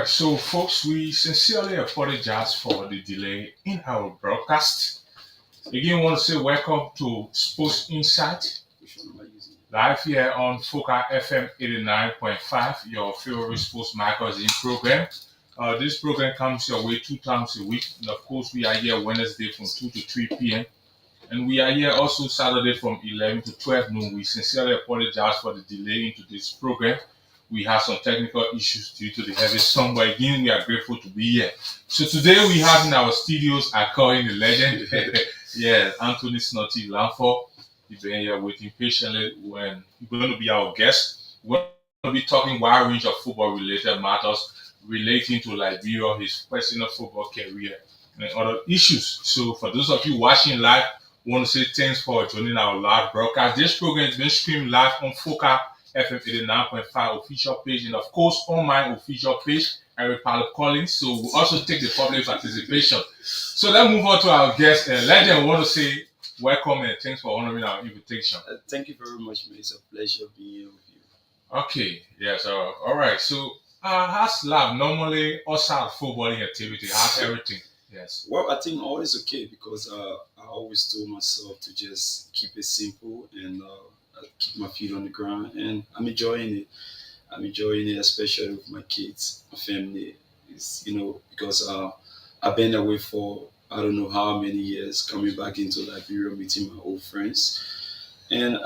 right, so folks, we sincerely apologize for the delay in our broadcast. Again, want to say welcome to Sports Insight, live here on Foca FM 89.5, your favorite sports magazine program. This program comes your way 2 times a week, and of course, we are here Wednesday from 2 to 3 p.m. And we are here also Saturday from 11 to 12 noon. We sincerely apologize for the delay into this program. We have some technical issues due to the heavy storm, but again, we are grateful to be here. So today we have in our studios, I call him the legend, yeah, Anthony Snotty Lanford. He's been here waiting patiently when he's going to be our guest. We're going to be talking wide range of football-related matters relating to Liberia, his personal football career, and other issues. So for those of you watching live, I want to say thanks for joining our live broadcast. This program is being streamed live on Foca FM 89.5 official page and of course on my official page, Eric Paulo Collins. So we'll also take the public participation. So let's move on to our guest. Legend, I want to say welcome and thanks for honoring our invitation. Thank you very much, man. It's a pleasure being here with you. Okay, yes, all right. So how's life normally outside footballing activity? How's everything? Yes. Well, I think all is okay because I always told myself to just keep it simple and keep my feet on the ground, and I'm enjoying it. I'm enjoying it, especially with my kids, my family. It's because I've been away for I don't know how many years, coming back into Liberia, meeting my old friends, and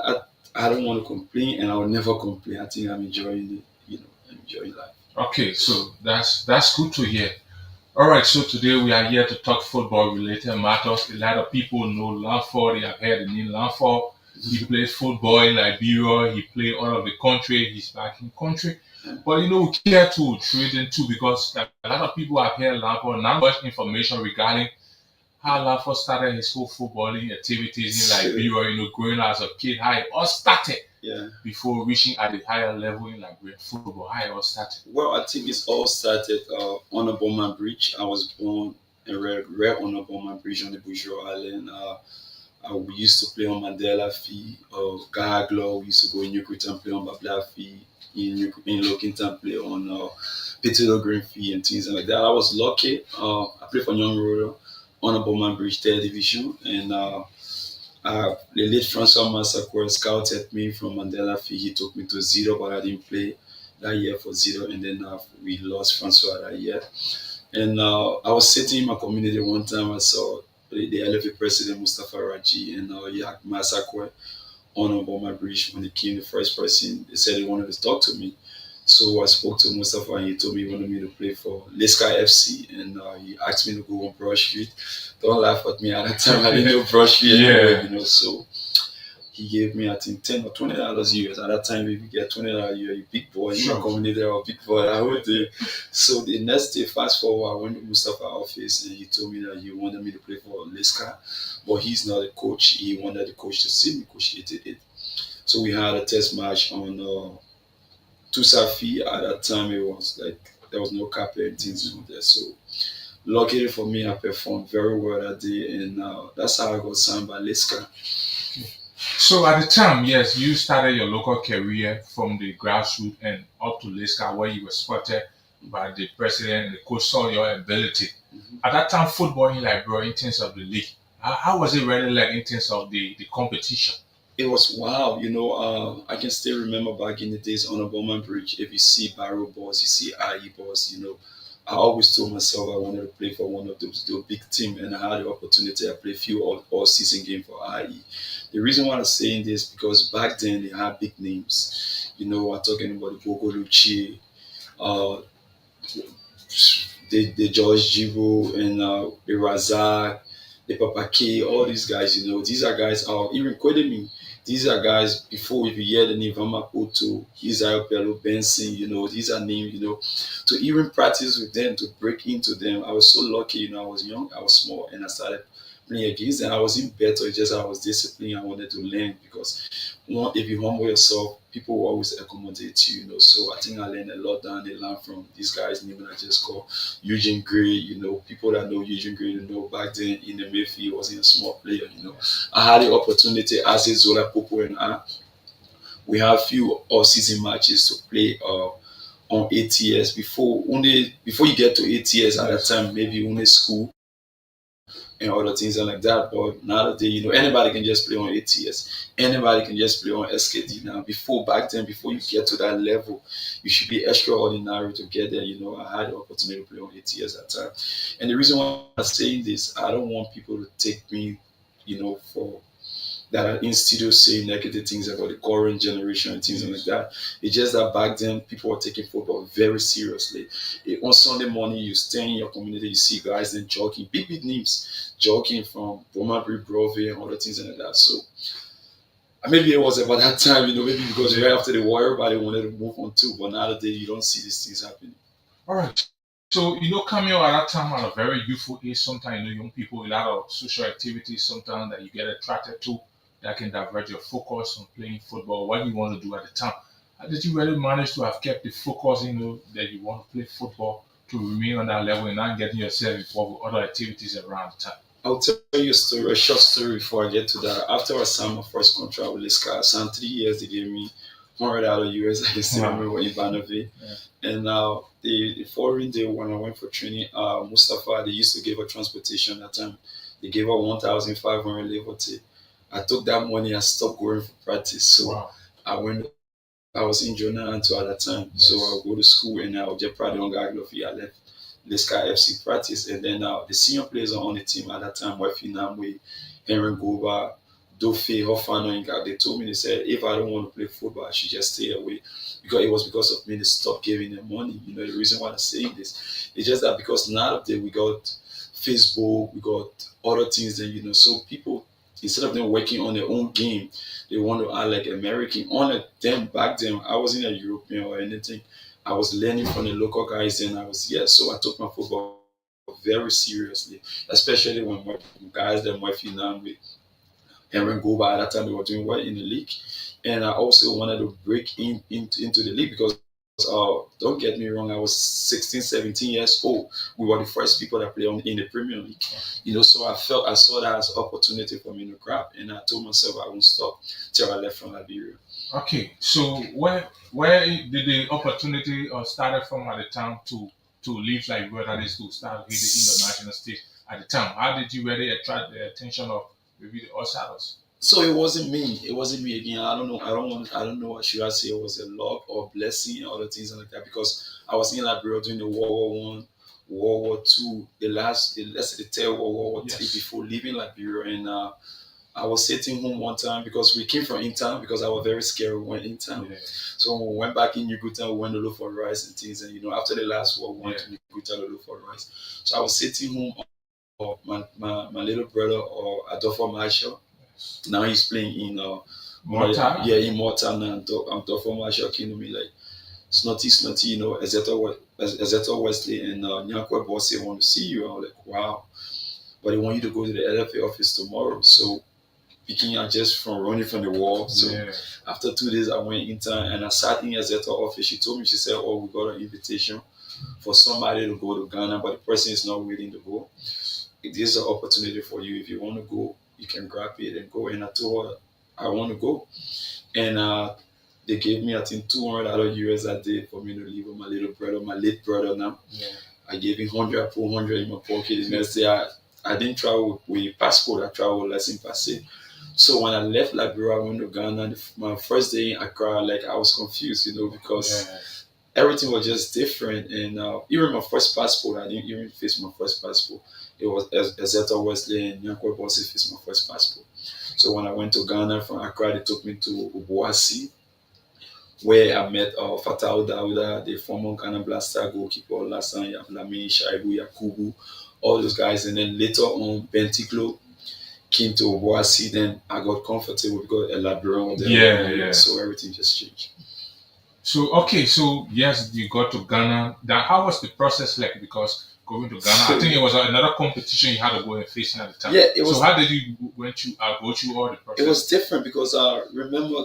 I don't want to complain, and I will never complain. I think I'm enjoying it. I'm enjoying life. Okay, so that's good to hear. All right, so today we are here to talk football-related matters. A lot of people know Lanford. They have heard the name Lanford. He plays football in Liberia. He played all over the country. He's back in country. But we care to trade into because a lot of people have heard Lanford. Not much information regarding how Lanford started his whole footballing activities in Liberia. Growing up as a kid, how it all started. Yeah. Before reaching at the higher level in Liberian football, how it all started. Well, I think it's all started on a Bowman Bridge. I was born and reared on a Bowman Bridge on the Bourgeois Island. We used to play on Mandela Fee, Gaglo. We used to go in Yucatan and play on Babla Fee. In Lokintan play on Petito Green Fee and things like that. I was lucky. I played for Young Royal on a Bowman Bridge 3rd Division, and the late Francois Massacre scouted me from Mandela Fee. He took me to Zero, but I didn't play that year for Zero, and then we lost Francois that year. And I was sitting in my community one time. I saw the LFA president Mustafa Raji and Yak Massacre on Bowman Bridge. When he came, the first person, they said he wanted to talk to me. So I spoke to Mustafa and he told me he wanted me to play for Leska FC, and he asked me to go on Broad Street. Don't laugh at me, at that time I didn't know Broad Street anyway, so he gave me I think $10 or $20 US. At that time if you get $20 you're a big boy in your community or a big boy that whole day. So the next day, fast forward, I went to Mustafa's office and he told me that he wanted me to play for Leska, but he's not a coach. He wanted the coach to see me, Coach 88. So we had a test match on Tusafi. At that time it was like there was no carpet and things on there. So luckily for me, I performed very well that day, and that's how I got signed by Leska. So at the time, yes, you started your local career from the grassroots and up to Leska, where you were spotted by the president and the coach saw your ability. Mm-hmm. At that time, football in Liberia, in terms of the league, how was it really like in terms of the competition? It was wow, I can still remember back in the days on a Bowman Bridge, if you see Barrow balls, you see IE balls, I always told myself I wanted to play for one of those big team, and I had the opportunity. I played a few all season games for IE. The reason why I'm saying this because back then they had big names. We're talking about the Bogolucci, the George Jibo, and the Razak, the Papa K, all these guys. These are guys. Even Kodemi. These are guys, before if you hear the name Vama Poto, Israel Bello, Benson, these are names, to even practice with them, to break into them. I was so lucky, I was young, I was small, and I started playing against them. I wasn't better, it's just I was disciplined, I wanted to learn because if you humble yourself, people will always accommodate you, So I think I learned a lot down the line from these guys' name I just called Eugene Gray, people that know Eugene Gray, back then in the Mayfield, he wasn't a small player, I had the opportunity as a Zola Popo and we have few all-season matches to play on ATS before you get to ATS at that time, maybe only school and other things and like that. But nowadays, anybody can just play on ATS. Anybody can just play on SKD now. Back then, before you get to that level, you should be extraordinary to get there. I had the opportunity to play on ATS at that time. And the reason why I'm saying this, I don't want people to take me, for that are in studio saying negative things about the current generation and things like that. It's just that back then people were taking football very seriously. On Sunday morning, you stay in your community, you see guys then jogging, big names, jogging from Bomabri, Brove, and other things like that. So maybe it was about that time, maybe because right after the war, everybody wanted to move on too. But nowadays, you don't see these things happening. All right. So, Cameo at that time at a very youthful age, sometimes, young people, a lot of social activities, sometimes that you get attracted to that can divert your focus on playing football, what you want to do at the time. How did you really manage to have kept the focus, that you want to play football to remain on that level and not getting yourself involved with other activities around the time? I'll tell you a short story before I get to that. After I signed my first contract with Liska, I signed 3 years, they gave me $100 US. I can still remember in Ivanovic. Yeah. And the following day when I went for training, Mustafa, they used to give her transportation at that time. They gave her 1,500 Levote. I took that money and stopped going for practice. So I was in Jonah until at that time. Yes. So I'll go to school and I'll get Prado on Gaglofi. I left Liska FC practice. And then the senior players on the team at that time were Finamwe, Henry Goba, Dofe, Hofano, and they told me, they said, if I don't want to play football, I should just stay away. Because it was because of me they stopped giving them money. The reason why I'm saying this is just that because nowadays we got Facebook, we got other things that, so people, instead of them working on their own game, they want to act like American. Only them back then, I wasn't a European or anything. I was learning from the local guys and so I took my football very seriously, especially when guys that were Finland with Henry Goba at that time, they were doing well in the league. And I also wanted to break into the league because don't get me wrong, I was 16, 17 years old. We were the first people that played in the Premier League. So I saw that as an opportunity for me to grab. And I told myself I won't stop till I left from Liberia. Okay, so where did the opportunity started from at the time to leave Liberia, that is to start hitting the national stage at the time? How did you really attract the attention of maybe the outsiders? So it wasn't me. It wasn't me again. I don't know what should I say. It was a luck or blessing and other things like that because I was in Liberia during the World War One, World War Two, the third World War Three before leaving Liberia, and I was sitting home one time because we came from Intown because I was very scared we went in town. Yeah. So when we went back in Yugutan, we went to look for rice and things, and after the last war, we went to Yugutan to look for rice. So I was sitting home. My little brother or Adolfo Marshall. Now he's playing in Mortar. Yeah, in Mortar now. Adolfo Marshall came to me like snotty, Ezeto Wesley and Nyankwe Bosse want to see you. I was like, wow. But they want you to go to the LFA office tomorrow. So picking out just from running from the wall. So after 2 days, I went in town and I sat in Ezeto office. She told me, she said, oh, we got an invitation for somebody to go to Ghana, but the person is not willing to go. This is an opportunity for you. If you want to go, you can grab it and go. And I told her, I want to go. And they gave me, I think, $200 US a day for me to leave with my little brother, my late brother now. Yeah. I gave him 100, put 100 in my pocket. The next day, I didn't travel with passport. I traveled less in passé. So when I left Liberia, I went to Ghana. My first day in Accra, I was confused, because everything was just different. And even my first passport, I didn't even face my first passport. It was Ezeto Wesley and Nyankwe Bosse faced my first passport. So when I went to Ghana from Accra, they took me to Obuasi, where I met Fatau Dauda, the former Ghana Blaster goalkeeper, Lassan, Yablami, Shaibu, Yakubu, all those guys. And then later on, Bentiglo came to Obuasi. Then I got comfortable because a Liberian was there. So everything just changed. So, yes, you got to Ghana. How was the process like? Because going to Ghana, I think it was another competition you had to go and face at the time. Yeah, it was. So how did you go through all the process? It was different because remember,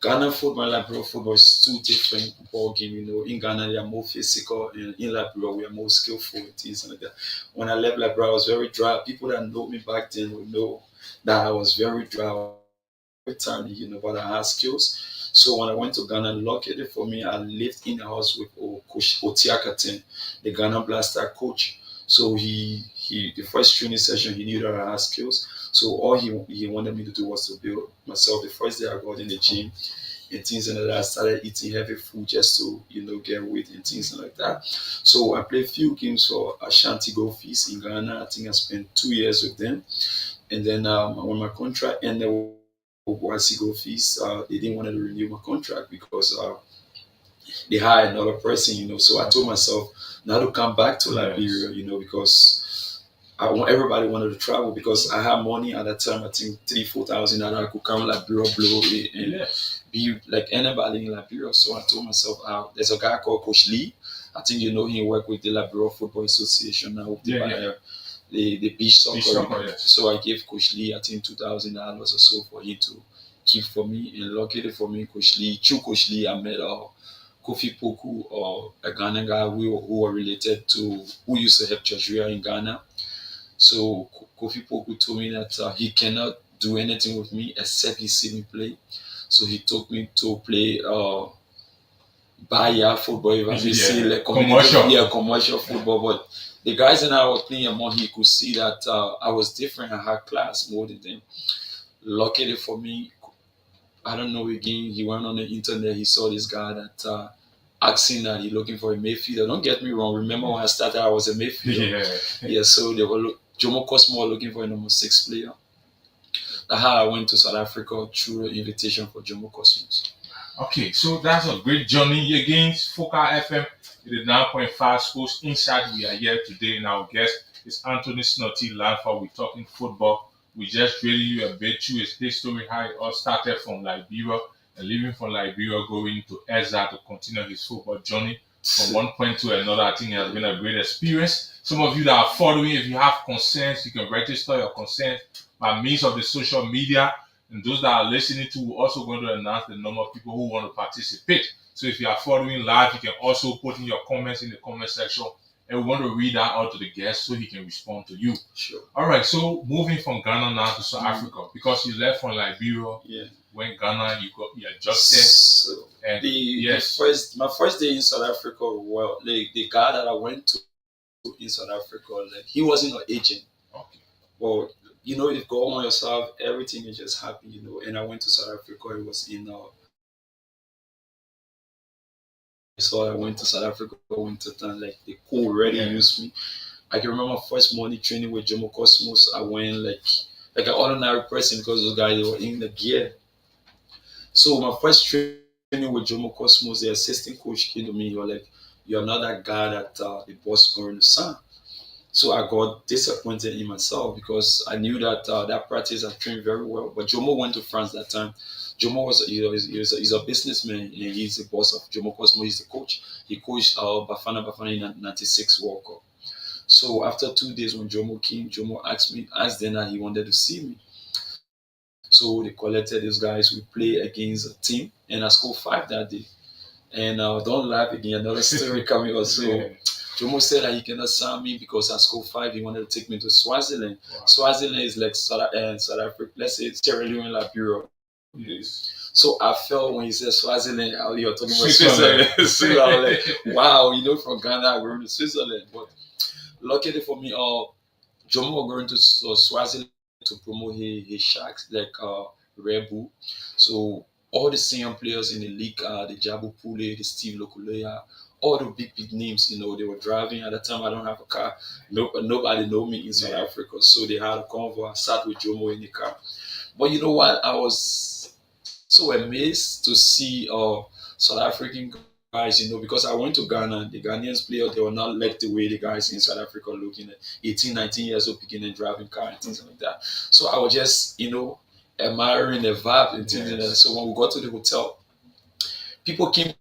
Ghana football and Liberia football is two different ball games. In Ghana they are more physical, and in Liberia we are more skillful and things like that. When I left Liberia, I was very dry. People that know me back then would know that I was very dry every time, but I had skills. So when I went to Ghana, luckily for me, I lived in the house with Coach Otiakaten, the Ghana Blaster coach. So he the first training session he knew that I had skills. So all he wanted me to do was to build myself. The first day I got in the gym and things like that, I started eating heavy food just to get weight and things like that. So I played few games for Ashanti Gold Feast in Ghana. I think I spent 2 years with them. And then when my contract ended with YC Gold Feast, they didn't want to renew my contract because they hired another person. So I told myself now to come back to Liberia, because everybody wanted to travel because I had money at that time. I think 3,000-4,000 that I could come Liberia, blow it, and be like anybody in Liberia. So I told myself, there's a guy called Coach Lee. I think he worked with the Liberia Football Association now. The beach soccer. So I gave Coach Lee, I think $2,000 or so for him to keep for me. And luckily for me, through Coach Lee, I met Kofi Poku, or a Ghana guy who were related to, who used to help Treasury in Ghana. So Kofi Poku told me that he cannot do anything with me except he see me play. So he took me to play Bahia football, if I may say, like commercial football. But the guys and I were playing among, he could see that I was different. I had class more than them. Luckily for me, I don't know again, he went on the internet, he saw this guy that asking that he's looking for a midfielder. Don't get me wrong, remember when I started, I was a midfielder. So they were Jomo Cosmo looking for a number 6 player. That's how I went to South Africa through an invitation for Jomo Cosmos. Okay, so that's a great journey against Focal FM, the 9.5 Sports Insight. We are here today, and our guest is Anthony Snotty Lanford. We're talking football. We just really you a bit through his history, how it all started from Liberia and leaving from Liberia, going to Ezra to continue his football journey from one point to another. I think it has been a great experience. Some of you that are following, if you have concerns, you can register your concerns by means of the social media. And those that are listening to, we're also going to announce the number of people who want to participate. So if you are following live, you can also put in your comments in the comment section. And we want to read that out to the guest so he can respond to you. Sure. All right. So moving from Ghana now to South Africa, because you left from Liberia. Yeah. When Ghana, you adjusted. So my first day in South Africa, well, the guy that I went to in South Africa, like he wasn't an agent. Okay. Well, if you go on yourself, everything is just happy, And I went to South Africa. It was in. So I went to South Africa winter time. Like the cool already used me. I can remember my first morning training with Jomo Cosmos. I went like an ordinary person because those guys, they were in the gear. So my first training with Jomo Cosmos, the assistant coach came to me. He was like, "You're not that guy that the boss going to sign." So I got disappointed in myself because I knew that that practice I trained very well. But Jomo went to France that time. Jomo he's a businessman and he's the boss of Jomo Cosmo. He's the coach. He coached Bafana in '96 World Cup. So after 2 days when Jomo came, Jomo asked then that he wanted to see me. So they collected these guys. We play against a team and I scored 5 that day. And don't laugh again, another story coming up. So Jomo said that he cannot sign me because I scored 5. He wanted to take me to Swaziland. Wow. Swaziland is like South Africa, let's say Sierra Leone, Liberia. Yes. So I felt when he said Swaziland, you're talking about Switzerland. So I was like, wow, from Ghana, I'm going to Switzerland. But luckily for me, Jomo was going to Swaziland to promote his Sharks, like Red Bull. So all the senior players in the league, the Jabu Pule, the Steve Lokuleya, all the big names, they were driving. At the time, I don't have a car. Nobody know me in South Africa. So they had a convoy. I sat with Jomo in the car. But you know what? I was so amazed to see South African guys, because I went to Ghana. The Ghanaians players, they were not like the way the guys in South Africa looking at 18, 19 years old, beginning driving car and things like that. So I was just, admiring the vibe and things like that. So when we got to the hotel, people came,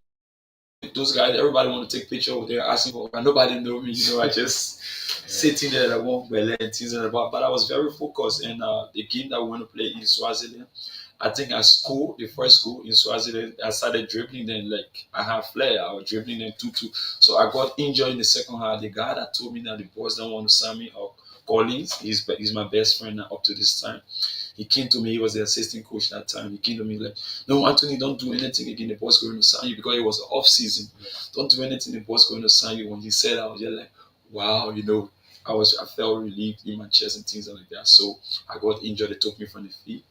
those guys, everybody want to take picture with them, asking for, and nobody know me, I just sitting there at one and things like that. But I was very focused, and the game that we want to play in Swaziland, I think I scored the first goal in Swaziland. I started dribbling them like I have flair. I was dribbling them 2-2. So I got injured in the second half. The guy that told me that the boys don't want to sign me up, Collins. He's my best friend up to this time. He came to me. He was the assistant coach that time. He came to me like, "No, Anthony, don't do anything again. The boss going to sign you because it was off season. Don't do anything. The boss going to sign you." When he said, I was just like, "Wow, I felt relieved in my chest and things like that." So I got injured. They took me from the field.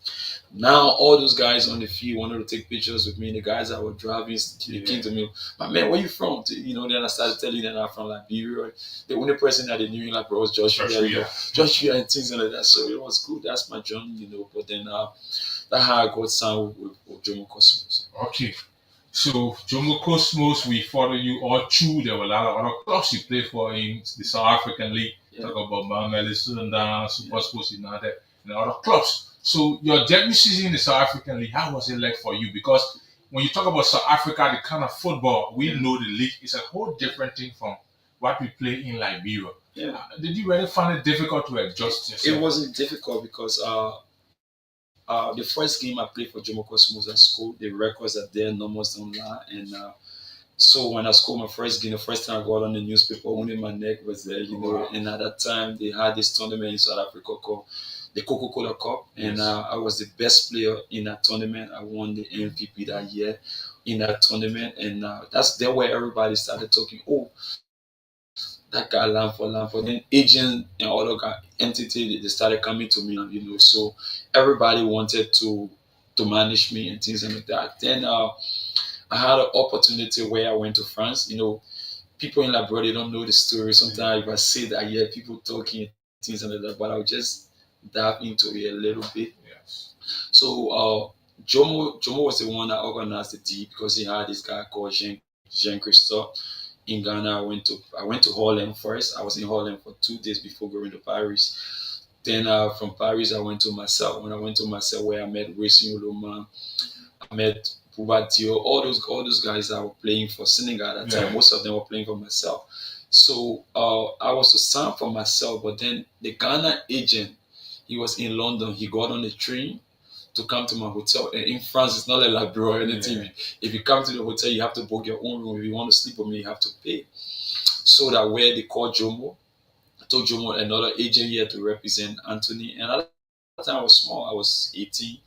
Now all those guys on the field wanted to take pictures with me. The guys that were driving, they came to me, "My man, where you from?" Then I started telling them I'm from Liberia. The only person that they knew in Liberia was Joshua, Joshua and things like that. So it was good. That's my journey. But then that's how I got signed with Jomo Cosmos. Okay. So Jomo Cosmos, we follow you all through. There were a lot of other clubs you played for in the South African League. Yeah. Talk about Mamelodi Sundowns, Super Sports United, and other clubs. So your debut season in the South African League, how was it like for you? Because when you talk about South Africa, the kind of football we know the league is a whole different thing from what we play in Liberia. Yeah. Did you really find it difficult to adjust yourself? It wasn't difficult because the first game I played for Jomo Cosmos at school, the records are there, numbers don't lie, and so when I scored my first game, the first time I got on the newspaper, only my neck was there, Wow. And at that time, they had this tournament in South Africa called the Coca-Cola Cup, and Yes. I was the best player in that tournament. I won the MVP that year in that tournament, and that's there where everybody started talking. Oh, that guy Lamford. Then agent and other guy entity they started coming to me, So everybody wanted to manage me and things like that. Then I had an opportunity where I went to France. People in Labrador they don't know the story. Sometimes if I say that, I hear people talking things like that, but I'll just dive into it a little bit. Yes. So Jomo was the one that organized the deal because he had this guy called Jean Christophe in Ghana. I went to Holland first. I was in Holland for 2 days before going to Paris. Then from Paris I went to Marseille. When I went to Marseille, where I met Racing Uloma, I met Boubadio, all those guys that were playing for Senegal at that time. Most of them were playing for Marseille. So I was to sign for Marseille, but then the Ghana agent, he was in London. He got on the train to come to my hotel. And in France, it's not like Liberia or anything. Yeah. If you come to the hotel, you have to book your own room. If you want to sleep with me, you have to pay. So that where they called Jomo, I told Jomo another agent here to represent Anthony. And at that time I was small. I was 18,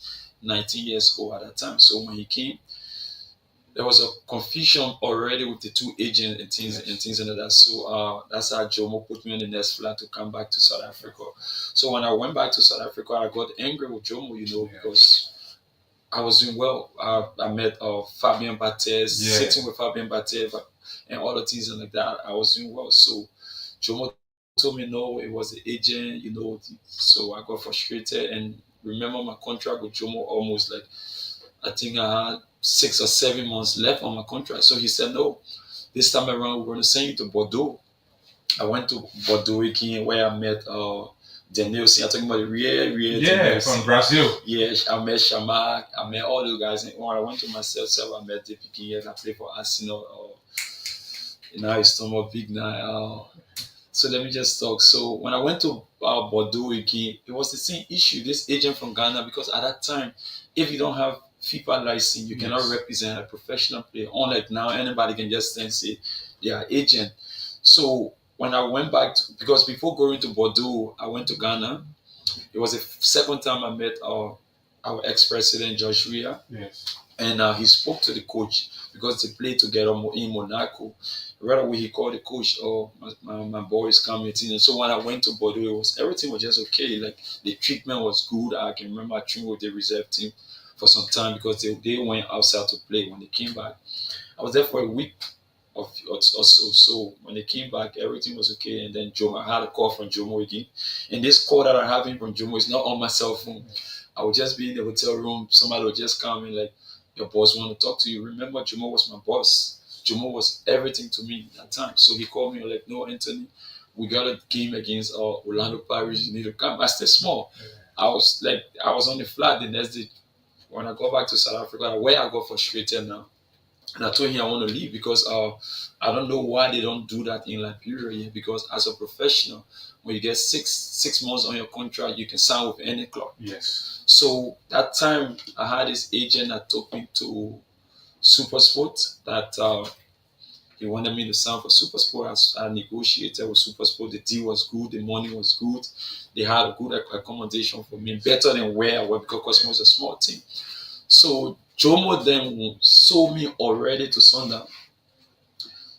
19 years old at that time. So when he came, there was a confusion already with the two agents and things like that. So that's how Jomo put me on the next flight to come back to South Africa. So when I went back to South Africa, I got angry with Jomo, because I was doing well. I met Fabien Barthez, sitting with Fabien Barthez and other things like that. I was doing well. So Jomo told me no, it was the agent, So I got frustrated and remember my contract with Jomo almost like, I think I had 6 or 7 months left on my contract. So he said, no, this time around we're going to send you to Bordeaux. I went to Bordeaux again where I met Danielson. I'm talking about the real from Brazil. Yeah, I met Shamak. I met all those guys. And when I went to myself, I met DPK. I played for Arsenal. Now it's no more big now. So let me just talk. So when I went to Bordeaux again, it was the same issue. This agent from Ghana, because at that time, if you don't have FIFA license, you cannot represent a professional player. Unlike now, anybody can just then say they are agent. So when I went back, because before going to Bordeaux, I went to Ghana. It was the second time I met our ex-president, George Weah. Yes. And he spoke to the coach because they played together in Monaco. Right away, he called the coach, my boy is coming. And so when I went to Bordeaux, everything was just okay. Like the treatment was good. I can remember I trained with the reserve team for some time because they went outside to play. When they came back, I was there for a week or so. So when they came back, everything was okay. And then I had a call from Jomo again. And this call that I'm having from Jomo is not on my cell phone. I would just be in the hotel room. Somebody would just come in like, your boss want to talk to you. Remember, Jomo was my boss. Jomo was everything to me at that time. So he called me like, no, Anthony, we got a game against Orlando Pirates. You need to come. I stayed small. I was on the flight the next day. When I got back to South Africa, where I got frustrated now. And I told him I want to leave because I don't know why they don't do that in Liberia. Because as a professional, when you get six months on your contract, you can sign with any club. Yes. So that time, I had this agent that took me to Super Sport that He wanted me to sign for SuperSport. I negotiated with SuperSport. The deal was good. The money was good. They had a good accommodation for me, better than where I was because Cosmo was a small team. So Jomo then sold me already to Sundown.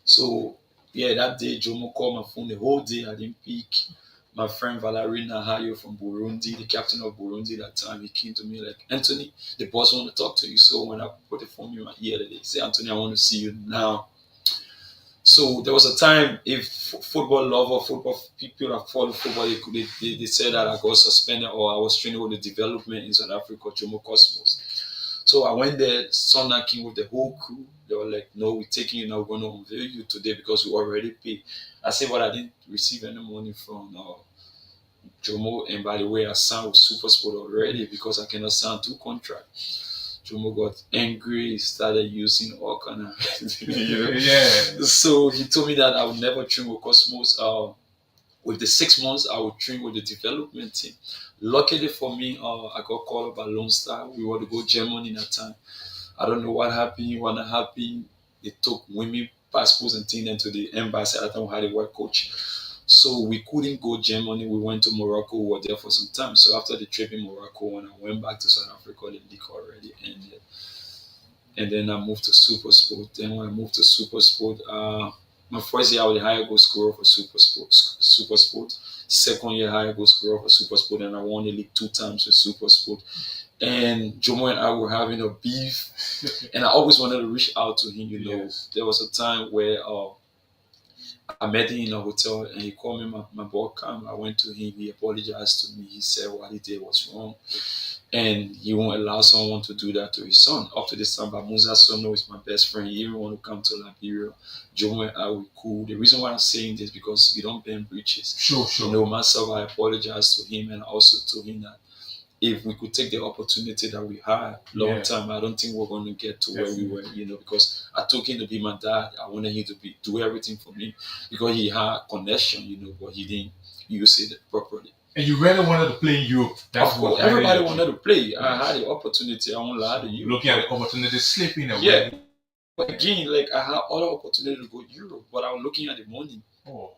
So yeah, that day Jomo called my phone the whole day. I didn't pick. My friend Valerie Nahayo from Burundi, the captain of Burundi that time, he came to me like, Anthony, the boss want to talk to you. So when I put the phone in my ear, he said, Anthony, I want to see you now. So there was a time, if football lover, football people that follow football, they said that I got suspended or I was training with the development in South Africa, Jomo Cosmos. So I went there, Sunday came with the whole crew. They were like, no, we're taking you now, we're going to unveil you today because we already paid. I said, but I didn't receive any money from Jomo, and by the way, I signed with SuperSport already because I cannot sign 2 contracts. Jomo got angry, started using all kind of Yeah. So he told me that I would never train with Cosmos. With the 6 months, I would train with the development team. Luckily for me, I got called up by Lone Star. We were to go Germany that time. I don't know what happened, what not happened. They took women passports and things into the embassy. At that time, we had a work coach. So we couldn't go Germany. We went to Morocco. We were there for some time. So after the trip in Morocco, when I went back to South Africa, the league already ended. And then I moved to SuperSport. Then when I moved to SuperSport, my first year I was the higher goal scorer for SuperSport. Second year higher goal scorer for SuperSport, and I won the league 2 times with SuperSport. And Jomo and I were having a beef, and I always wanted to reach out to him. Yes. There was a time where I met him in a hotel, and he called me. My boy came. I went to him. He apologized to me. He said what he did was wrong, and he won't allow someone to do that to his son. Up to this time, but Musa Sono is my best friend. He even want to come to Liberia. Jomo and I were cool. The reason why I'm saying this because you don't bend bridges. Sure. Myself, I apologized to him, and I also told him that if we could take the opportunity that we had long time, I don't think we're going to get to where we were, because I took him to be my dad. I wanted him to do everything for me because he had connection, but he didn't use it properly. And you really wanted to play in Europe. Of course, everybody wanted to play. I had the opportunity. I won't lie to you. Looking at the opportunity, slipping away. Yeah. But again, I had other opportunity to go to Europe, but I was looking at the money. Oh.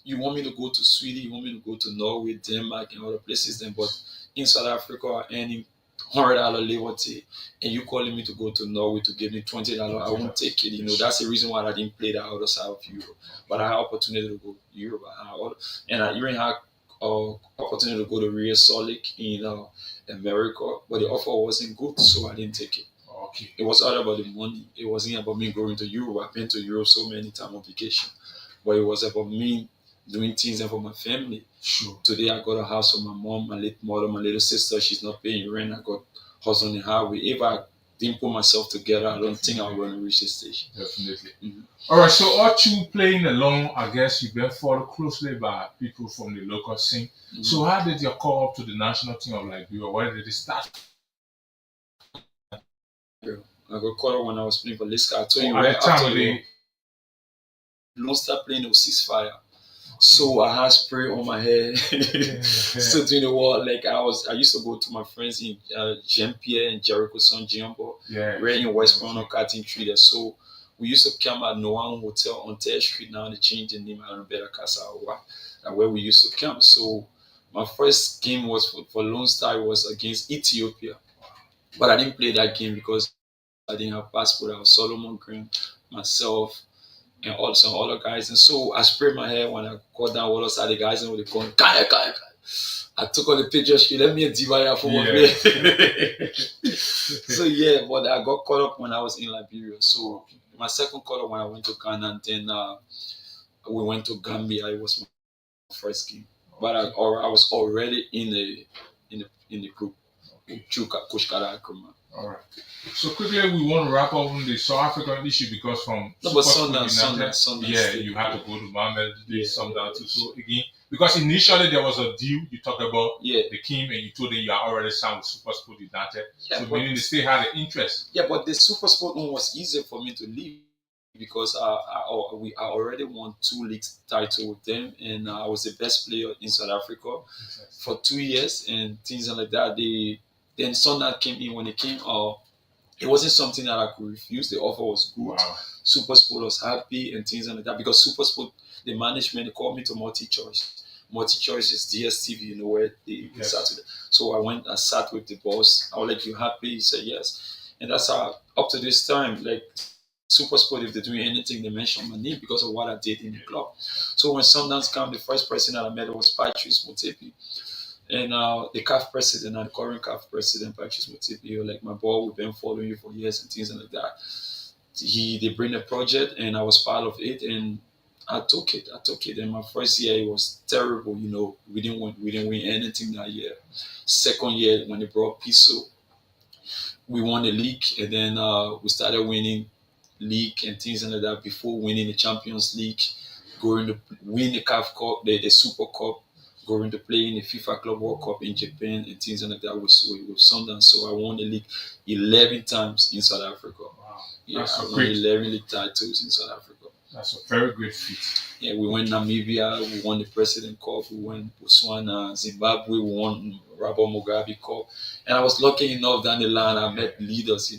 You want me to go to Sweden, you want me to go to Norway, Denmark, and other places then, but in South Africa, I'm earning $100 liberty, and you calling me to go to Norway to give me $20, I won't take it. That's the reason why I didn't play the other side of Europe. But I had opportunity to go to Europe, and I even had opportunity to go to Real Salt Lake in America, but the offer wasn't good, so I didn't take it. Okay. It was all about the money. It wasn't about me going to Europe. I've been to Europe so many times on vacation, but it was about me doing things for my family. Sure. Today I got a house for my mom, my late mother, my little sister. She's not paying rent. I got house on the highway. If I didn't put myself together, I don't think I was going to reach this stage. Definitely. Mm-hmm. All right. So, all you playing alone, I guess you've been followed closely by people from the local scene. Mm-hmm. So, how did you call up to the national team of Liberia? Where did it start? I got called up when I was playing for Liska. I told you right after the Lone Star playing no ceasefire. So I had spray on my head. So during the war, I used to go to my friends in Jean Pierre and Jericho Son Giambo. Right in West Corner, Cutting Tree there. So we used to camp at Noam Hotel on 3rd Street. Now they changed the name. I don't know better Casa or what. Where we used to camp. So my first game was for Lone Star was against Ethiopia. But I didn't play that game because I didn't have passport. I was Solomon Green, myself, and also other guys. And so I sprayed my hair when I got down what else the guys in with the corner. I took all the pictures. She let me a divide for one play. So but I got caught up when I was in Liberia. So my second call up when I went to Ghana, and then we went to Gambia. It was my first game. But I was already in the group. All right. So quickly, we want to wrap up on the South African issue because from Sundown, you have to go to Mamelodi, Sundown too. So again, because initially there was a deal you talked about, they came and you told them you are already signed with SuperSport United. So meaning they still had an interest. Yeah, but the SuperSport one was easier for me to leave because I already won 2 league titles with them, and I was the best player in South Africa for 2 years and things like that. Then Sundown came in when they came It wasn't something that I could refuse. The offer was good. Wow. Super Sport was happy and things like that because Super Sport, the management, they called me to multi choice. Multi choice is DSTV, where they Yes. sat with. So I went, I sat with the boss. I was like, "You happy?" He said, "Yes." And that's how, up to this time, like Super Sport, if they're doing anything, they mention my name because of what I did in the club. So when Sundance came, the first person that I met was Patrice Motepi. And the CAF president and the current CAF president, Patrice Motepi, like my boy, we've been following you for years and things like that. They bring a project and I was part of it and I took it. And my first year it was terrible, we didn't win anything that year. Second year when they brought Piso, we won the league and then we started winning league and things like that before winning the Champions League, going to win the CAF Cup, the Super Cup, going to play in the FIFA Club World Cup in Japan and things like that with Sundance. So I won the league 11 times in South Africa. Wow. Yeah, That's I so won great. 11 league titles in South Africa. That's a very great feat. Yeah, we went Namibia, we won the President Cup, we won Botswana, Zimbabwe, we won Robert Mugabe Cup. And I was lucky enough down the line, I met leaders,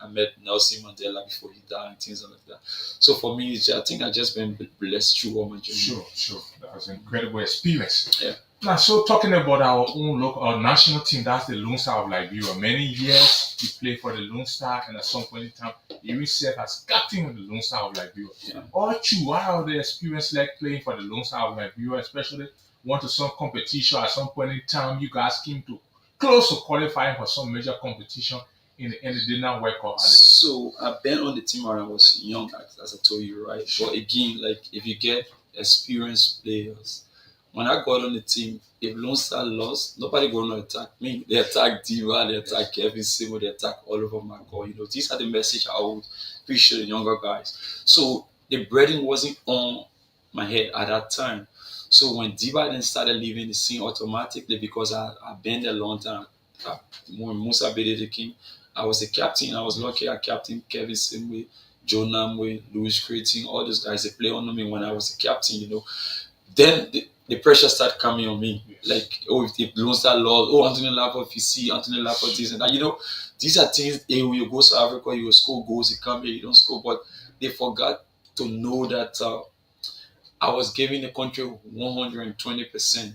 I met Nelson Mandela before he died and things like that. So for me, I think I just been blessed through all my journey. Sure. That was an incredible experience. Yeah. Now, so talking about our own local, our national team, that's the Lone Star of Liberia. Many years he played for the Lone Star, and at some point in time, he even served as captain of the Lone Star of Liberia. Yeah. All true. What are the experience like playing for the Lone Star of Liberia, especially went to some competition at some point in time? You guys came to close to qualifying for some major competition in the end. It did not work out. So I've been on the team when I was young, as I told you, right? But again, like if you get experienced players, when I got on the team, if Lone Star lost, nobody gonna attack me. They attack Diva, they attack Kevin Simo, they attack Oliver McCoy. These are the message I would preach to the younger guys. So the breading wasn't on my head at that time. So when Diva then started leaving the scene automatically because I've been there a long time. When Musa Bede came, I was the captain. I was lucky I captain Kevin Simwe, Joe Namwe, Louis Creating, all those guys, they play under me when I was the captain. Then the pressure started coming on me. Yes. Like, if Lone Star lost, Anthony Lapa, if you see Anthony Lapa, this and that. These are things, when you go to Africa, you will score goals, you come here, you don't score. But they forgot to know that I was giving the country 120%.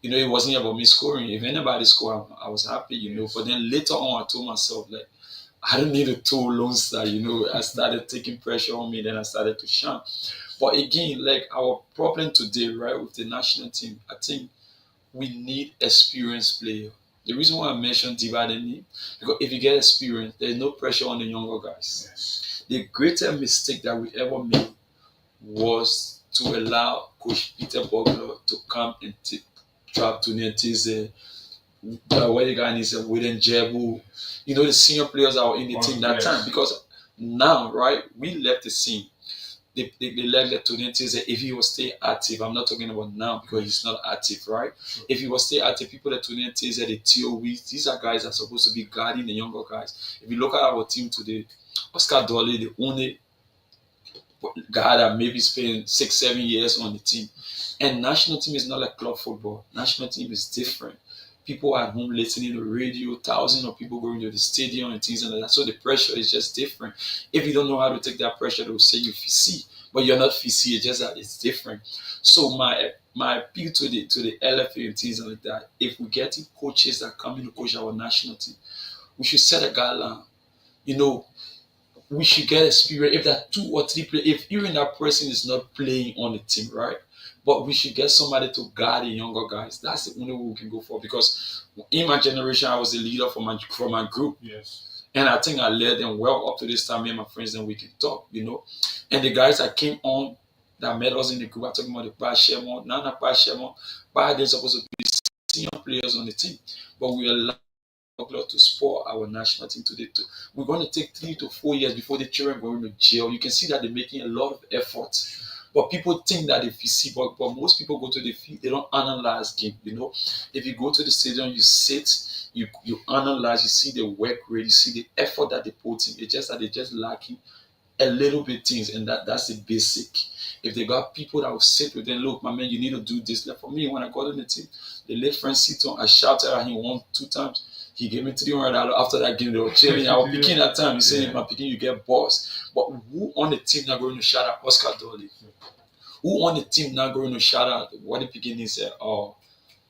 It wasn't about me scoring. If anybody scored, I was happy, Yes. But then later on, I told myself, like, I don't need a total Lone Star, I started taking pressure on me, then I started to shine. But again, like our problem today, right, with the national team, I think we need experienced players. The reason why I mentioned dividing because if you get experience, there's no pressure on the younger guys. Yes. The greatest mistake that we ever made was to allow Coach Peter Bogler to come and drop to Netize, where the guy is William Jebu, the senior players that were in the team that time. Because now, right, we left the scene. They left the Netize if he was stay active. I'm not talking about now because he's not active, right? Sure. If he was stay active, people at Netize, the TOE, these are guys that are supposed to be guarding the younger guys. If you look at our team today, Oscar Dolly, the only guy that maybe spent 6-7 years on the team. And national team is not like club football. National team is different. People at home listening to radio, thousands of people going to the stadium and things like that. So the pressure is just different. If you don't know how to take that pressure, they'll say you FCC, but you're not FCC. It's just that it's different. So my appeal to the LFA and things like that. If we get coaches that come in to coach our national team, we should set a guideline. We should get experience. If there are 2 or 3 players, if even that person is not playing on the team, right? But we should get somebody to guide the younger guys. That's the only way we can go for. Because in my generation, I was the leader for my group. Yes. And I think I led them well up to this time. Me and my friends, then we can talk, And the guys that came on, that met us in the group, I'm talking about the Pat Shemon, Nana Pat Shemon, but they're supposed to be senior players on the team. But we allow to spoil our national team today too. We're going to take 3 to 4 years before the children go into jail. You can see that they're making a lot of effort. But people think that if you see, but most people go to the field, they don't analyze game. If you go to the stadium, you sit, you analyze, you see the work rate, you see the effort that they put in. It's just that they're just lacking a little bit things, and that's the basic. If they got people that will sit with them, look, my man, you need to do this. Like for me, when I got on the team, the late Francito, I shouted at him 1-2 times. He gave me $300 after that game. They were chilling. I was picking that time. He said, "My picking, you get boss." But who on the team not going to shout out Oscar Dolly? Who on the team not going to shout out what the beginning said? Oh,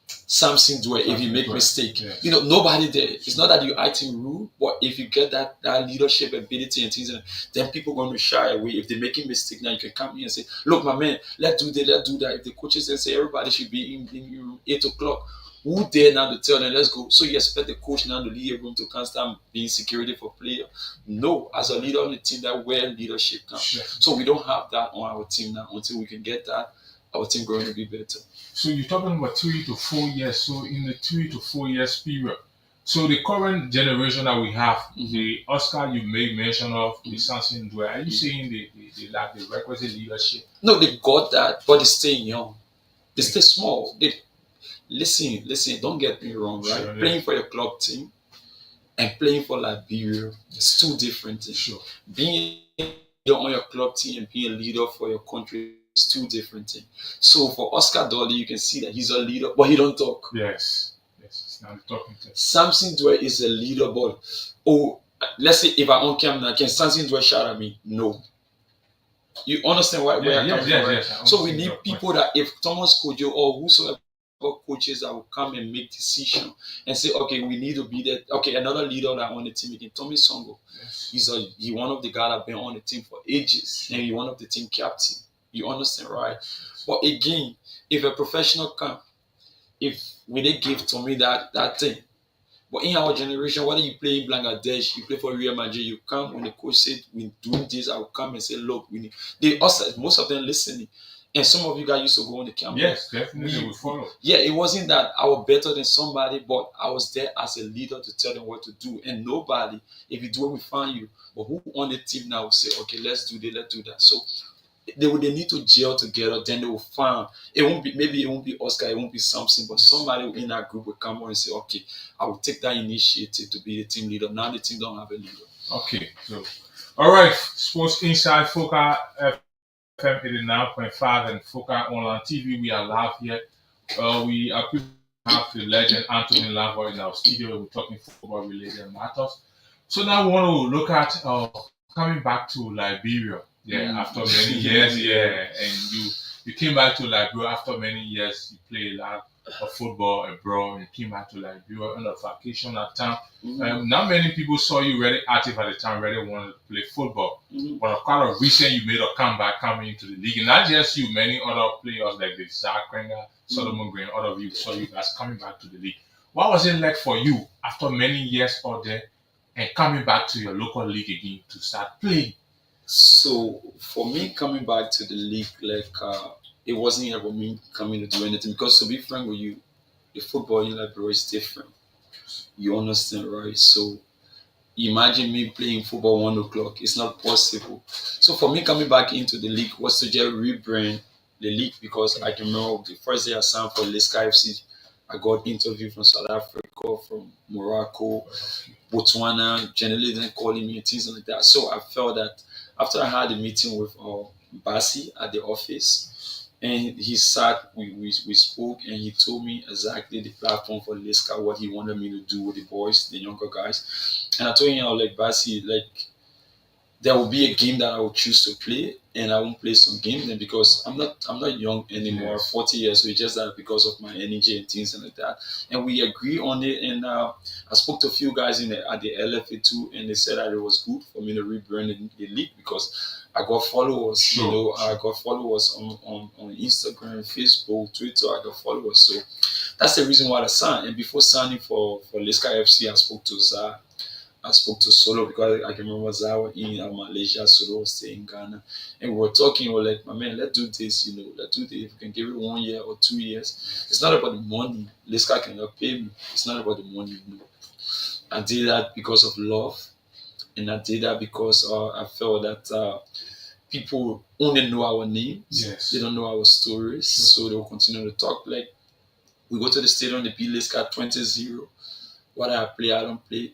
Samson Dwyer, if you make mistake. Yes. You know, nobody there. It's not that you acting rude, but if you get that leadership ability and things, then people going to shy away. If they're making mistake, now you can come here and say, look, my man, let's do that, let's do that. If the coaches then say everybody should be in 8 o'clock, who dare now to tell them, let's go? So you expect the coach now to leave a room to constant being security for player? No, as a leader on the team, that where leadership comes. Sure. So we don't have that on our team now. Until we can get that, our team going to be better. So you're talking about 3 to 4 years. So in the 3 to 4 years period, so the current generation that we have, the Oscar you made mention of, the Samson Dwyer, are you saying they lack the requisite leadership? No, they got that, but they're staying young. They stay small. They listen. Don't get me wrong, right? Sure, playing for your club team and playing for Liberia, it's two different things. Sure. Being on your club team and being a leader for your country is two different things. So for Oscar Dolly, you can see that he's a leader, but he don't talk. Yes, it's not talking to. Samson Dwyer is a leader, but let's say if I'm on camera, can Samson Dwyer shout at me? No. You understand where I come from, right? So we need people that if Thomas Kojo or whosoever coaches that will come and make decision and say, okay, we need to be there. Okay, another leader that on the team again, Tommy Songo. Yes. He's one of the guys that been on the team for ages, and he's one of the team captain. You understand, right? But again, if a professional come, if we they give to me that thing, but in our generation, whether you play in Bangladesh, you play for Real Madrid, you come when the coach said we doing this, I will come and say, look, we need. They also most of them listening, and some of you guys used to go on the camera. Yes, definitely we follow. Yeah, it wasn't that I was better than somebody, but I was there as a leader to tell them what to do, and nobody, if you do it, we find you. But who on the team now will say, okay, let's do this, let's do that. So they need to gel together, then they will find it won't be Oscar, it won't be Samson, but somebody in that group will come on and say, okay, I will take that initiative to be the team leader. Now the team don't have a leader. Okay, so all right, Sports Inside Foca FM 89.5 and Foca Online TV. We are live here. We are people have the legend Anthony Lavo in our studio. We're talking football related matters. So now we want to look at coming back to Liberia. Yeah, after many years, and you came back to Liberia after many years. You played a lot of football abroad, and you came back to Liberia on a vacation at time. Not many people saw you really active at the time, really wanted to play football. But quite a recent, you made a comeback coming into the league, and not just you, many other players like the Zach Krenga, Solomon Green, all of you saw you guys coming back to the league. What was it like for you after many years out there and coming back to your local league again to start playing? So for me coming back to the league, it wasn't about me coming to do anything, because to be frank with you, the football in Liberia is different. You understand, right? So imagine me playing football 1 o'clock. It's not possible. So for me coming back into the league was to just rebrand the league, because I can remember the first day I signed for Leicester FC, I got interviewed from South Africa, from Morocco, Botswana, generally then calling me and things like that. So I felt that after I had a meeting with Basi at the office, and he sat, we spoke, and he told me exactly the platform for Leicester, what he wanted me to do with the boys, the younger guys. And I told him, I was like, Basi, there will be a game that I will choose to play, and I won't play some games. And because I'm not young anymore, 40 years, so it's just that because of my energy and things like that. And we agree on it. And I spoke to a few guys at the LFA too, and they said that it was good for me to rebrand the league, because I got followers. Sure. I got followers on Instagram, Facebook, Twitter. I got followers, so that's the reason why I signed. And before signing for Leicester FC, I spoke to Zah. I spoke to Solo, because I can remember Zawa in Malaysia, Solo was staying in Ghana. And we were talking, we were like, my man, let's do this, let's do this. If we can give it 1 year or 2 years. It's not about the money. This guy cannot pay me. It's not about the money. I did that because of love. And I did that because I felt that people only know our names. Yes. They don't know our stories. So they will continue to talk. Like, we go to the stadium, the beat list got 20-0. What I play, I don't play.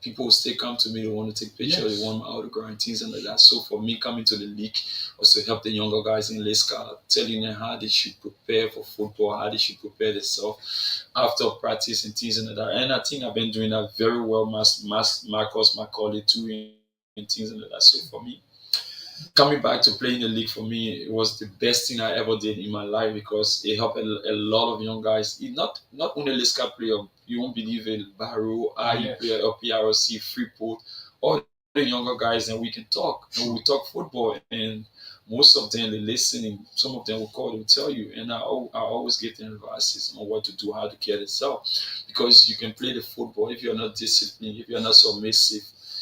people will still come to me, they want to take pictures, Yes. they want my autograph and things and like that. So for me coming to the league was to help the younger guys in Leicester, telling them how they should prepare for football, how they should prepare themselves after practice and things and like that. And I think I've been doing that very well, Marcus Macaulay too, and things and like that. So for me, coming back to playing the league for me, it was the best thing I ever did in my life because it helped a lot of young guys. Not only Liska player, you won't believe it, Barrow, IE Yes. player, PRC, Freeport, all the younger guys, and we can talk. And we talk football, and most of them they listening. Some of them will call, they'll tell you, and I always give them advices on what to do, how to care themselves, because you can play the football if you're not disciplined, if you're not submissive,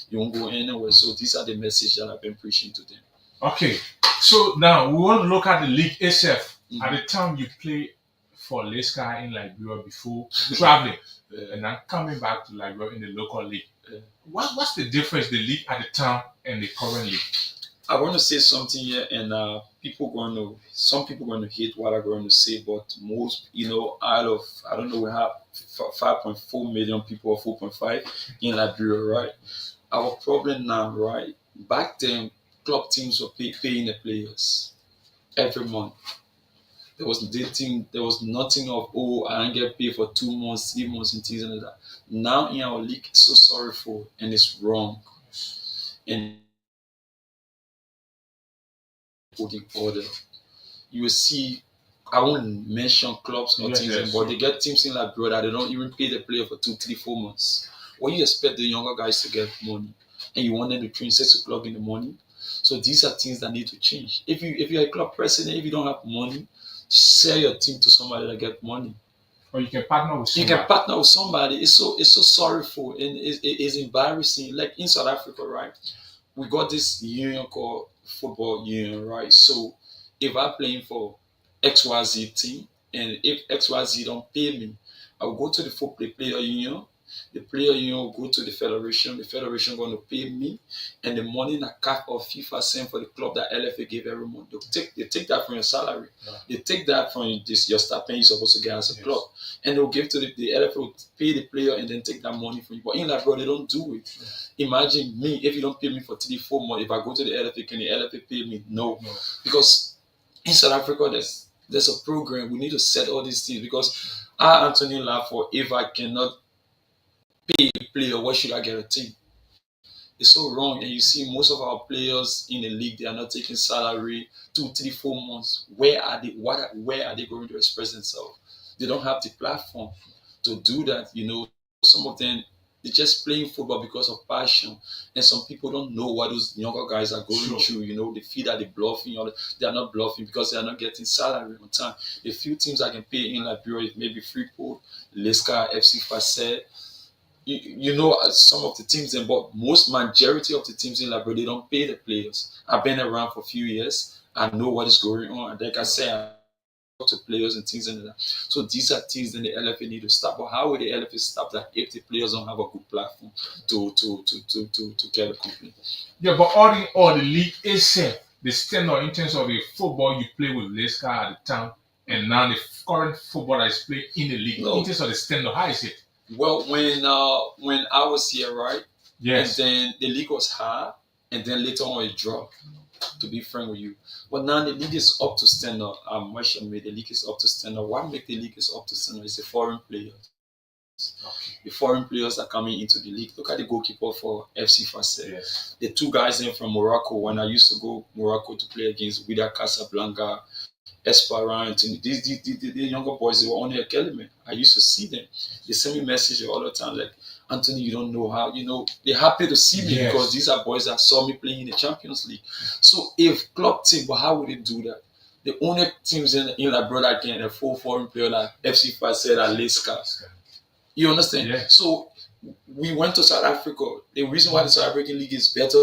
you won't go anywhere. So these are the messages that I've been preaching to them. Okay. So now we want to look at the league itself. Mhm. At the time you play for Leicester in Liberia before traveling and then coming back to Liberia in the local league. What's the difference, the league at the time and the current league? I want to say something here, and some people going to hate what I'm going to say, but most, out of, I don't know, we have 5.4 million people or 4.5 in Liberia, right? Our problem now, right? Back then, club teams were paying the players every month. There was nothing of, I didn't get paid for 2 months, 3 months, and things like that. Now in our league, it's so sorrowful and it's wrong. And put in order. You will see, I won't mention clubs or things, but they get teams in Liberia that they don't even pay the player for 2, 3, 4 months. When you expect the younger guys to get money and you want them to train 6 o'clock in the morning, so these are things that need to change. If you're a club president, if you don't have money, sell your team to somebody that get money. Or you can partner with somebody. You can partner with somebody. It's so sorrowful and it's embarrassing. Like in South Africa, right? We got this union called Football Union, right? So if I'm playing for XYZ team and if XYZ don't pay me, I'll go to the football player union. The player union will go to the federation. The federation going to pay me, and the money that CAF or FIFA send for the club that LFA gave every month, they take that from your salary. Yeah. They take that from your stipend you're supposed to get as a club, and they'll give to the LFA will pay the player and then take that money from you. But in Liberia, they don't do it. Yeah. Imagine me if you don't pay me for 3, 4 months. If I go to the LFA, can the LFA pay me? No. Because in South Africa, there's a program. We need to set all these things because Anthony Lafort, if I cannot pay a player, what should I get a team? It's so wrong. And you see most of our players in the league, they are not taking salary 2, 3, 4 months. Where are they? Where are they going to express themselves? They don't have the platform to do that. Some of them, they're just playing football because of passion. And some people don't know what those younger guys are going through. They feel that they're bluffing, or they are not bluffing because they are not getting salary on time. A few teams I can pay in Liberia, maybe Freeport, Leicester, FC Facet. Some of the teams, but majority of the teams in Liberia, they don't pay the players. I've been around for a few years. I know what is going on. And like I say, I talk to players and things like that. So these are things that the LFA need to stop. But how will the LFA stop that if the players don't have a good platform to get the company? Yeah, but all the league itself, the standard in terms of the football you play with Leicester at the time, and now the current football that is played in the league, in terms of the standard, how is it? Well, when I was here, right? Yes. And then the league was high, and then later on it dropped. To be frank with you, but now the league is up to standard. The league is up to standard. What makes the league is up to standard is the foreign players. Okay. The foreign players are coming into the league. Look at the goalkeeper for FC Facet. Yes. The 2 guys in from Morocco. When I used to go Morocco to play against Wydad Casablanca, Esperance, the younger boys, they were on the academy. I used to see them. They send me messages all the time like, Anthony, you don't know how, they're happy to see me because these are boys that saw me playing in the Champions League. So if club team, but how would they do that? The only teams in Liberia that can a full foreign player like FC Facet and Leicester. You understand? Yeah. So we went to South Africa. The reason why the South African league is better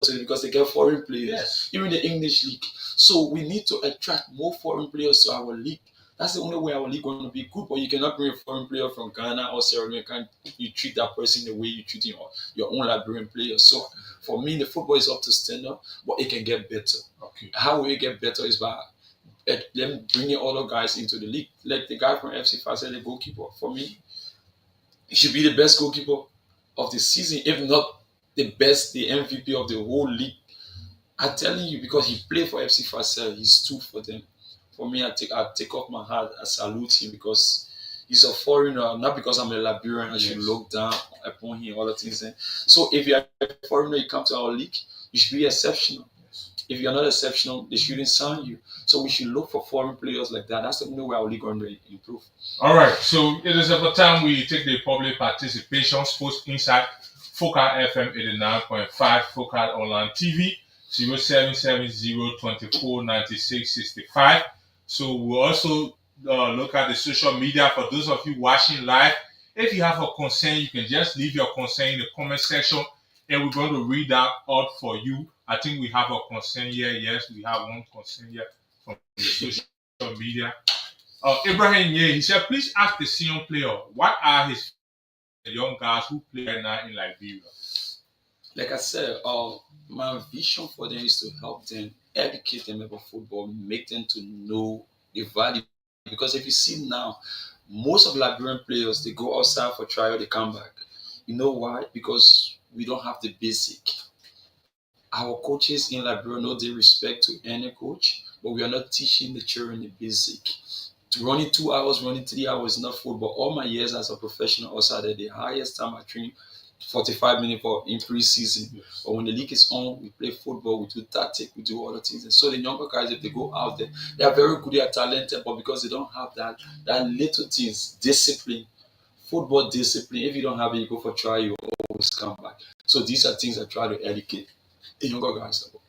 is because they get foreign players, even the English league. So we need to attract more foreign players to our league. That's the only way our league going to be good. But you cannot bring a foreign player from Ghana or Sierra Leone. You treat that person the way you treat your own Liberian player. So for me, the football is up to standard, but it can get better. Okay. How will it get better is by them bringing all the guys into the league. Like the guy from FC Facet, the goalkeeper. For me, he should be the best goalkeeper of the season, if not the best, the MVP of the whole league. I'm telling you, because he played for FC Fasel, he stood for them. For me, I take off my hat, I salute him because he's a foreigner, not because I'm a Liberian, I should Yes. look down upon him, all the things. So if you're a foreigner, you come to our league, you should be exceptional. Yes. If you're not exceptional, they shouldn't sign you. So we should look for foreign players like that. That's the only way our league going to improve. All right, so it is about time we take the public participation. Sports Insight, Focal FM 89.5, Focal Online TV, 0770 So we'll also look at the social media for those of you watching live. If you have a concern, you can just leave your concern in the comment section and we're going to read that out for you. I think we have a concern here. Yes, we have one concern here from the social media. Abraham, yeah, he said, please ask the senior player what are his young guys who play right now in Liberia. Like I said, my vision for them is to help them, educate them about football, make them to know the value. Because if you see now, most of Liberian players they go outside for trial, they come back. You know why? Because we don't have the basic. Our coaches in Liberia know they respect to any coach, but we are not teaching the children the basic. To running 2 hours, running 3 hours, not football. All my years as a professional outside there, the highest time I train 45 minutes for in pre-season. Yes. But when the league is on, we play football, we do tactic, we do other things. And so the younger guys, if they go out there, they are very good, they are talented, but because they don't have that little things, discipline, football discipline. If you don't have it, you go for trial, you always come back. So these are things I try to educate the younger guys about.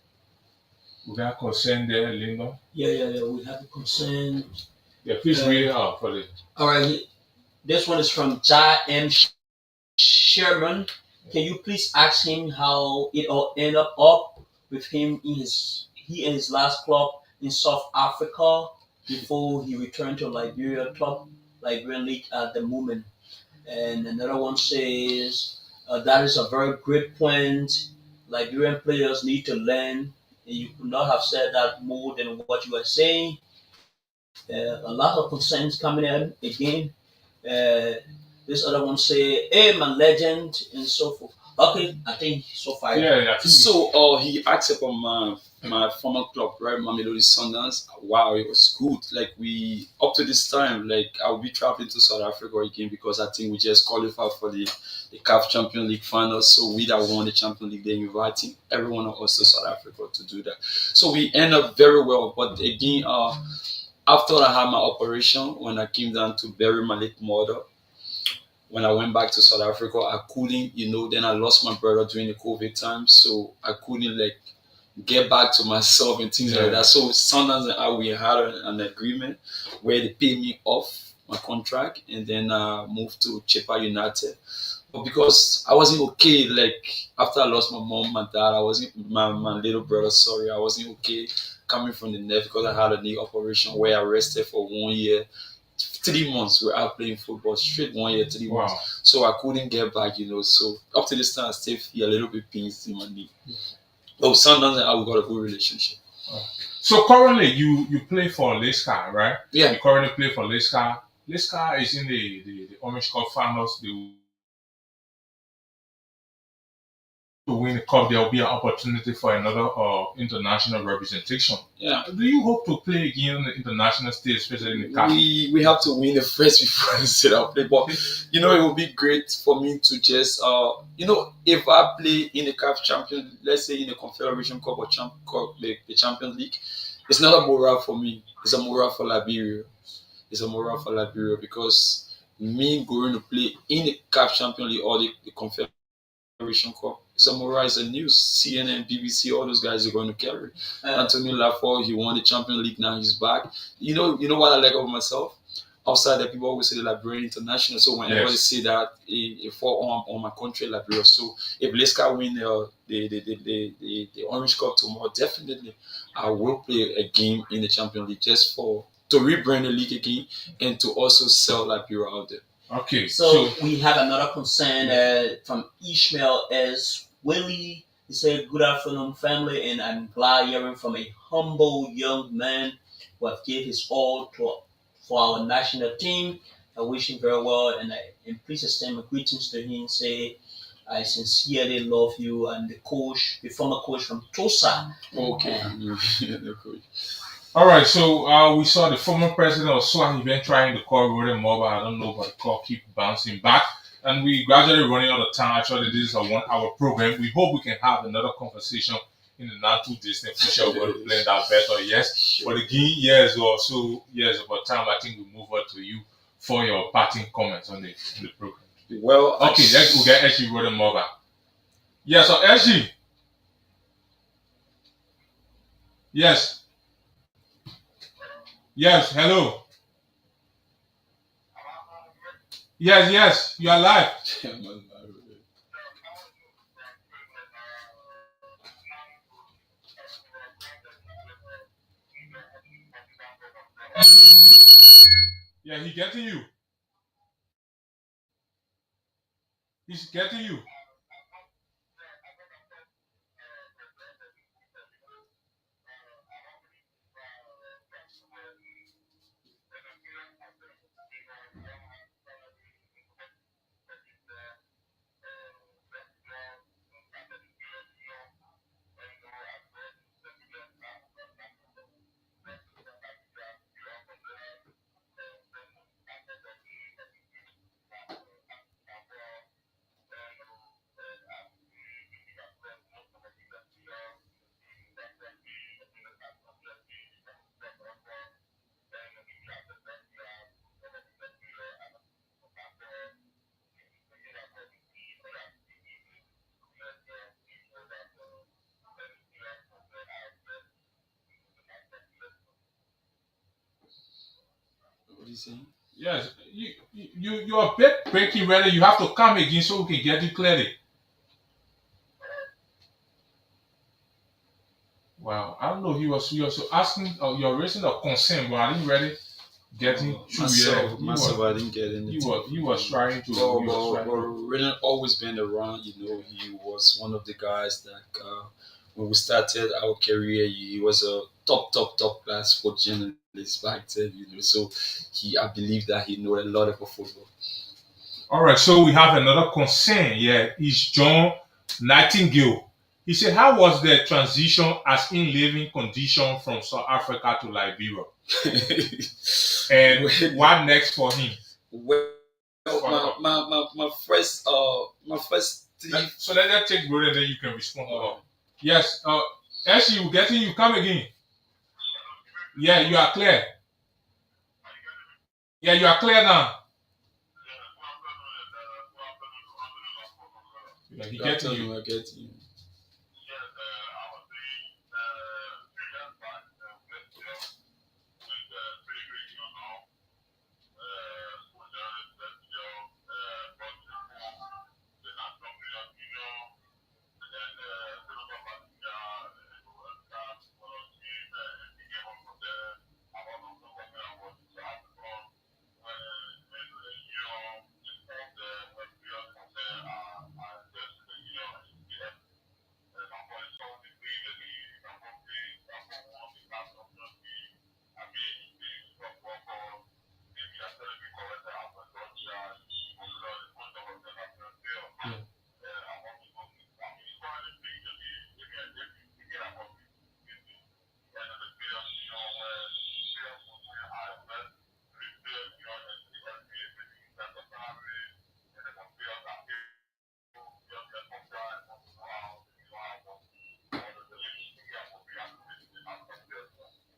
We got concern there, Lingo. Yeah. We have a concern. Yeah, please read it out for the. All right. This one is from Ja M. Sherman. Can you please ask him how it all ended up with him in his last club in South Africa before he returned to Liberian League at the moment? And another one says that is a very great point. Liberian players need to learn. You could not have said that more than what you are saying. A lot of concerns coming in again. Uh, this other one say, "Hey, my legend," and so forth. Okay, I think so far. Yeah, I think So he asked about my former club, right, Mamelodi Sundowns. Wow, it was good. Like we up to this time, like I'll be traveling to South Africa again because I think we just qualified for the CAF Champions League finals. So we that won the Champions League, they're inviting everyone of us to South Africa to do that. So we end up very well. But again, after I had my operation, when I came down to bury my late mother, when I went back to South Africa, I couldn't, then I lost my brother during the COVID time. So I couldn't like get back to myself and things like that. So sometimes we had an agreement where they paid me off my contract and then I moved to Chepa United. But because I wasn't okay, like after I lost my mom, my dad, I wasn't my little brother, sorry, I wasn't okay coming from the net because I had a knee operation where I rested for 1 year. 3 months we were out playing football straight 1 year, 3 months. wow. So I couldn't get back, So up to this time I still feel a little bit pains in my knee. But sometimes we got a good relationship. So currently you play for Leicester, right? Yeah. You currently play for Leicester. Leicester is in the Orange Cup finals. They to win the cup, there will be an opportunity for another international representation. Yeah. Do you hope to play again on the international stage, especially in the cup? We have to win the first before we sit out play. But it would be great for me to just if I play in the CAF champion, let's say in the Confederation Cup or the Champions League, it's not a morale for me. It's a morale for Liberia. It's a morale for Liberia because me going to play in the CAF Champions League or the Confederation Cup. It's a morale, it's a news. CNN, BBC, all those guys are going to carry. Anthony Lafort, he won the Champions League, now he's back. You know what I like about myself? Outside that people always say the Liberian international. So whenever they say that, it fall on my country, Liberia. So if Leicester win the Orange Cup tomorrow, definitely I will play a game in the Champions League just to rebrand the league again and to also sell Liberia out there. Okay. So we have another concern from Ishmael S. Willie. He said, "Good afternoon, family, and I'm glad hearing from a humble young man who have given his all for our national team. I wish him very well, and please extend my greetings to him. Say I sincerely love you and the coach, the former coach from Tosa. Okay. The coach. All right, so we saw the former president of SWAT event trying to call Roden Mobile. I don't know, but the call keep bouncing back. And we gradually running out of time. Actually, this is a 1 hour program. We hope we can have another conversation in the not too distant future. We're going to plan that better, yes. But again, years about time, I think we move on to you for your parting comments on the program. Well, Okay, we'll get Eshi Roden Mobile. Yes, so Eshi. Yes. Yes, hello. Yes, you are live. Yeah, he getting you. He's getting you. What are you saying? Yes, you are breaking ready. You have to come again so we can get you clearly. Wow, I don't know. He was asking. You're raising a concern, but I didn't really getting through. Yeah, Myself, I didn't get anything. He was trying to. Really always been around. You know, he was one of the guys that when we started our career, he was a top class sports journalist back then. You know, so I believe that he knew a lot about football. All right, so we have another concern. Yeah, is John Nightingale. He said, "How was the transition as in living condition from South Africa to Liberia, and what next for him?" Well, my first So let's take Road and then you can respond. Yes, actually, we're getting you. Come again. Yeah, you are clear. Yeah, you are clear now. Yeah, he getting you. I get you.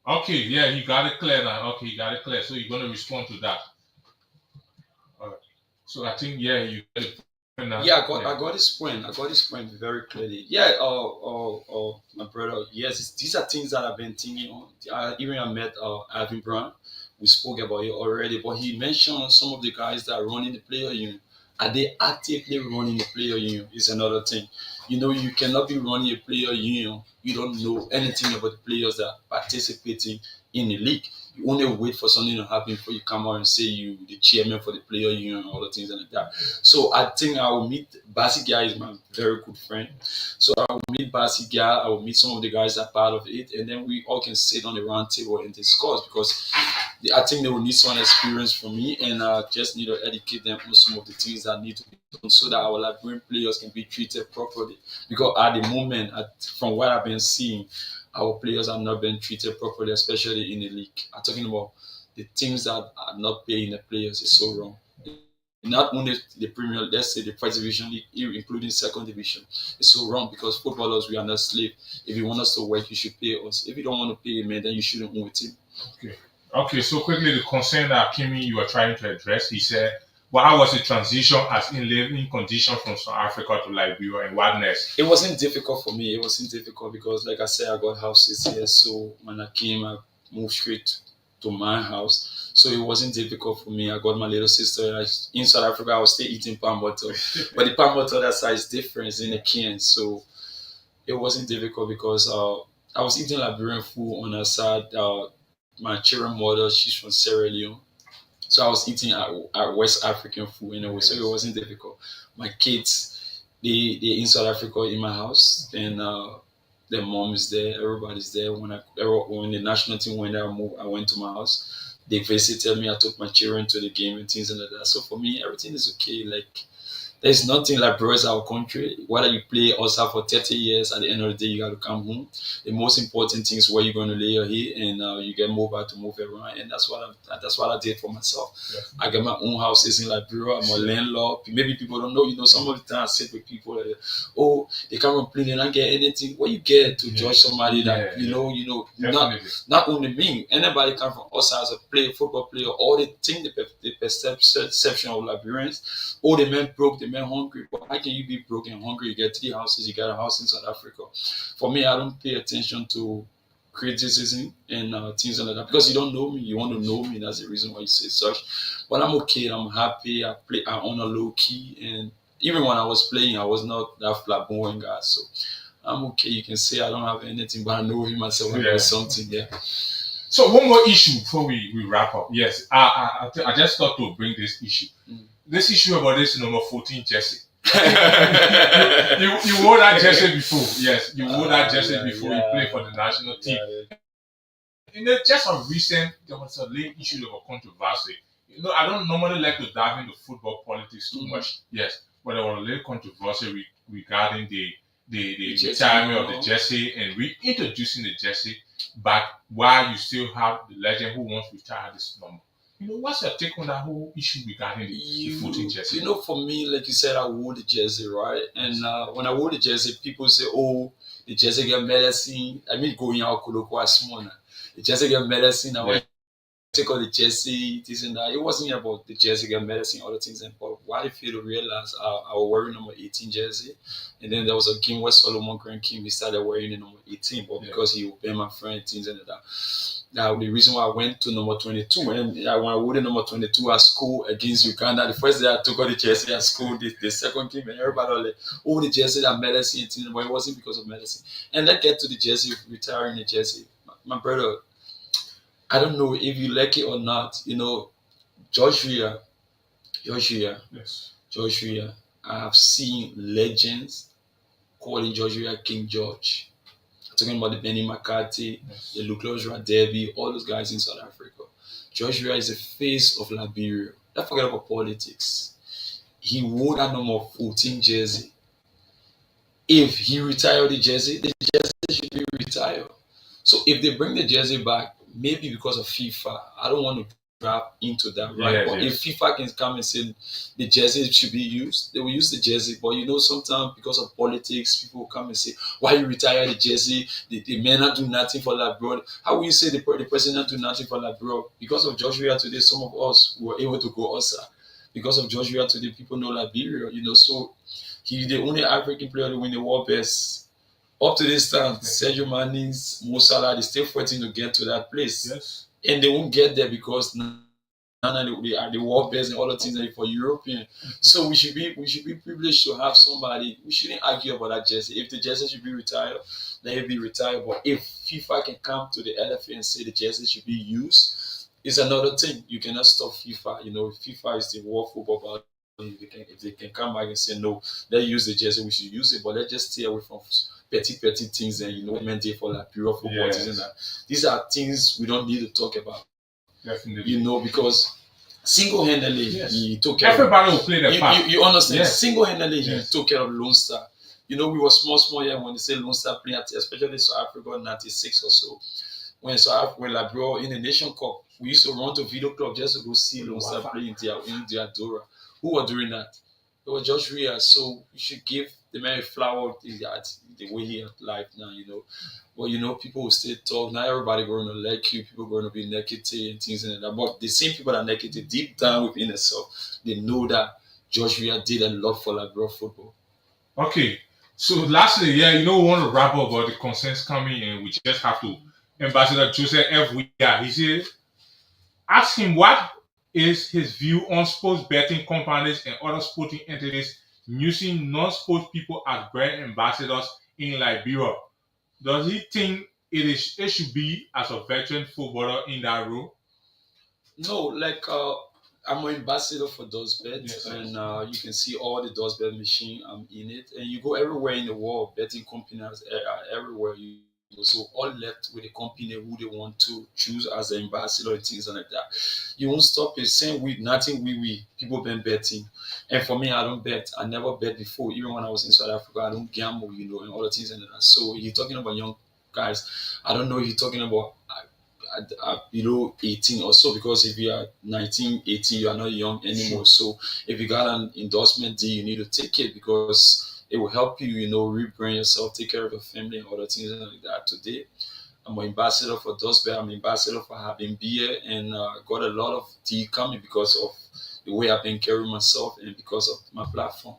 Okay, yeah, you got it clear now. Okay, you got it clear. So you're gonna respond to that. All right. So I think you got it now. Yeah, I got his point. I got his point very clearly. Yeah, my brother. Yes, these are things that I've been thinking on. Even I met Alvin Brown. We spoke about it already, but he mentioned some of the guys that are running the player union. Are they actively running the player union? Is another thing. You know, you cannot be running a player union. You don't know anything about the players that are participating in the league. You only wait for something to happen before you come out and say you the chairman for the player union and all the things like that. So I think I will meet Basiga is my very good friend. So I will meet Basiga, I will meet some of the guys that are part of it, and then we all can sit on the round table and discuss because I think they will need some experience from me, and I just need to educate them on some of the things that need to be done so that our Liberian players can be treated properly. Because at the moment, from what I've been seeing, our players are not being treated properly, especially in the league. I'm talking about the teams that are not paying the players is so wrong. Not only the Premier, let's say the First Division League, including Second Division, it's so wrong because footballers we are not slaves. If you want us to work, you should pay us. If you don't want to pay, man, then you shouldn't own a team. Okay. Okay, so quickly, the concern that Kimi you are trying to address, he said, well, how was the transition as in living condition from South Africa to Liberia and what next? It wasn't difficult for me. It wasn't difficult because, like I said, I got houses here. So when I came, I moved straight to my house. So it wasn't difficult for me. I got my little sister. In South Africa, I was still eating palm butter. But the palm butter that side is different. It's in a can. So it wasn't difficult because I was eating Liberian food on her side. My children mother, she's from Sierra Leone. So I was eating at West African food anyway, so it wasn't difficult. My kids, they in South Africa in my house, and their mom is there, everybody's there. When the national team went there, I went to my house. They visited me, I took my children to the game and things like that. So for me, everything is okay. Like there's nothing like Brazil, our country. Whether you play outside for 30 years, at the end of the day, you got to come home. The most important thing is where you're going to lay your head, and you get mobile to move around. And that's what I did for myself. Yes. I got my own houses in Liberia. I'm a landlord. Maybe people don't know. Some of the time I sit with people that, oh, they come and play, they don't get anything. What you get to judge somebody that not only me, anybody come from outside as a football player, all they think the perception of Liberians, oh, the men broke, the men hungry. But how can you be broke and hungry? You get 3 houses, you got a house in South Africa. For me, I don't pay attention to criticism and things like that because you don't know me. You want to know me. That's the reason why you say such. But I'm okay. I'm happy. I on a low key, and even when I was playing, I was not that flamboyant guy. So I'm okay. You can say I don't have anything, but I know him myself when there's something. Yeah. So one more issue before we wrap up. Yes, I just thought to bring this issue. This issue about this number 14 jersey. you wore that jersey before. Yes, you wore that jersey before you played for the national team. Just on recent, there was a late issue of a controversy. I don't normally like to dive into football politics too much. Yes, but there was a late controversy regarding the retirement of the jersey and reintroducing the jersey back while you still have the legend who wants to retire this number. What's your take on that whole issue regarding the 14 jersey? For me, like you said, I wore the jersey, right? And when I wore the jersey, people say, oh, the jersey get medicine. I mean, going out, the jersey get medicine. I went take out the jersey, this and that. It wasn't about the jersey get medicine, other things. But what I feel to realize, I was wearing number 18 jersey. And then there was a game where Solomon Grant came, he started wearing the number 18, but because he obeyed my friend, things like that. Now, the reason why I went to number 22, and when I wore the number 22 at school against Uganda, the first day I took out the jersey at school, the second game, and everybody was like, oh, the jersey, that medicine, but it wasn't because of medicine. And let's get to the jersey, retiring the jersey. My brother, I don't know if you like it or not, George Weah, I have seen legends calling George Weah King George. Talking about the Benny McCarthy, the Lucas Radebe, all those guys in South Africa. George Weah is the face of Liberia. Don't forget about politics. He wore that number 14 jersey. If he retired the jersey should be retired. So if they bring the jersey back, maybe because of FIFA, I don't want to drop into that, right? But if FIFA can come and say the jersey should be used, they will use the jersey. But sometimes because of politics, people will come and say, why you retire the jersey? The men not do nothing for Liberia. How will you say the president do nothing for Liberia? Because of George Weah today, some of us were able to go outside. Because of George Weah today, people know Liberia, so he's the only African player to win the world best. Up to this time, Sergio Manning, Mo Salah, they still fighting to get to that place. Yes. And they won't get there because the world best and all the things for European. So we should be privileged to have somebody. We shouldn't argue about that jersey. If the jersey should be retired, let it be retired. But if FIFA can come to the LFA and say the jersey should be used, it's another thing. You cannot stop FIFA. FIFA is the world football body. If they can come back and say no, let's use the jersey, we should use it, but let's just stay away from petty things and meant for like pure football. Yes. And that. These are things we don't need to talk about. Definitely. Because single-handedly Yes. he took care Everybody will play their part. you understand? Yes. Single-handedly Yes. he took care of Lone Star. We were small here when they say Lone Star playing, especially South Africa in 96 or so. When Liberia in the Nation Cup, we used to run to video club just to go see Lone Star play in Diadora. Who were doing that? It was Josh Ria. So you should give the man a flower the way he had life now, But people will still talk. Not everybody going to like you. People going to be negative and things like that. But the same people that are negative, deep down within themselves, they know that Josh Ria did a lot for Liberia football. Okay. So lastly, we want to wrap up about the concerns coming in. We just have to. Ambassador Joseph F. Weah, he said, ask him what is his view on sports betting companies and other sporting entities using non-sports people as brand ambassadors in Liberia. Does he think it should be as a veteran footballer in that role? No, I'm an ambassador for DozBet, Yes, and you can see all the DozBet machine. I'm in it, and you go everywhere in the world. Betting companies are everywhere. So all left with the company who they want to choose as an ambassador and things like that. You won't stop it. Same with nothing. We people been betting, and for me, I don't bet. I never bet before. Even when I was in South Africa, I don't gamble, and all the things like that. So you're talking about young guys. I don't know. You're talking about below 18 or so, because if you are 19, 18, you are not young anymore. So if you got an endorsement deal, you need to take it because it will help you, rebrand yourself, take care of your family and other things like that. Today, I'm an ambassador for DozBet. I'm an ambassador for having beer, and got a lot of tea coming because of the way I've been carrying myself and because of my platform.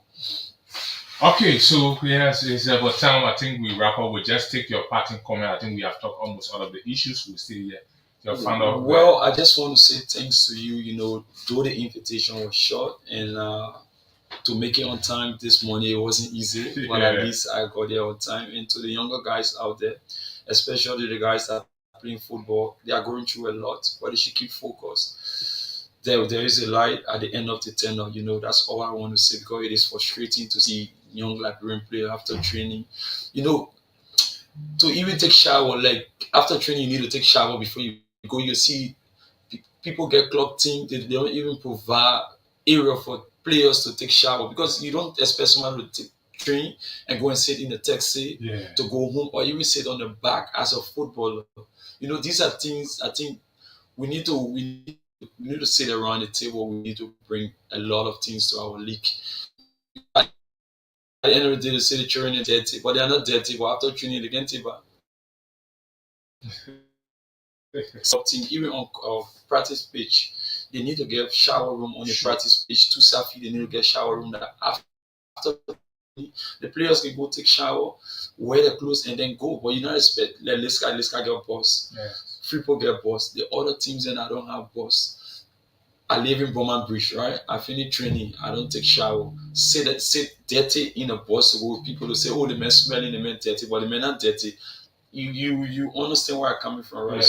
Okay, so yes, it's about time. I think we wrap up. We just take your parting comment. I think we have talked almost all of the issues. We still here. Your final. Well, I just want to say thanks to you. Though the invitation was short and to make it on time this morning, it wasn't easy, but at least I got there on time. And to the younger guys out there, especially the guys that are playing football, they are going through a lot, but they should keep focused. There is a light at the end of the tunnel. That's all I want to say, because it is frustrating to see young Liberian player after training. To even take shower, like after training, you need to take shower before you go. You see people get clocked in. They don't even provide area for players to take shower, because you don't expect someone to train and go and sit in the taxi to go home, or even sit on the back as a footballer. These are things I think we need to sit around the table. We need to bring a lot of things to our league. At the end of the day, they say the children are dirty, but they are not dirty. But after training, they get table. Something even on practice pitch, they need to get shower room on the practice pitch. To Safi, they need to get shower room that after the players can go take shower, wear their clothes, and then go. But you not expect let's get boss. Freeport get boss. The other teams then I don't have boss. I live in Bowman Bridge, right? I finish training. I don't take shower. Sit dirty in a bus to go with people to say, oh, the man smelling, the man dirty, but the man not dirty. You understand where I'm coming from, right?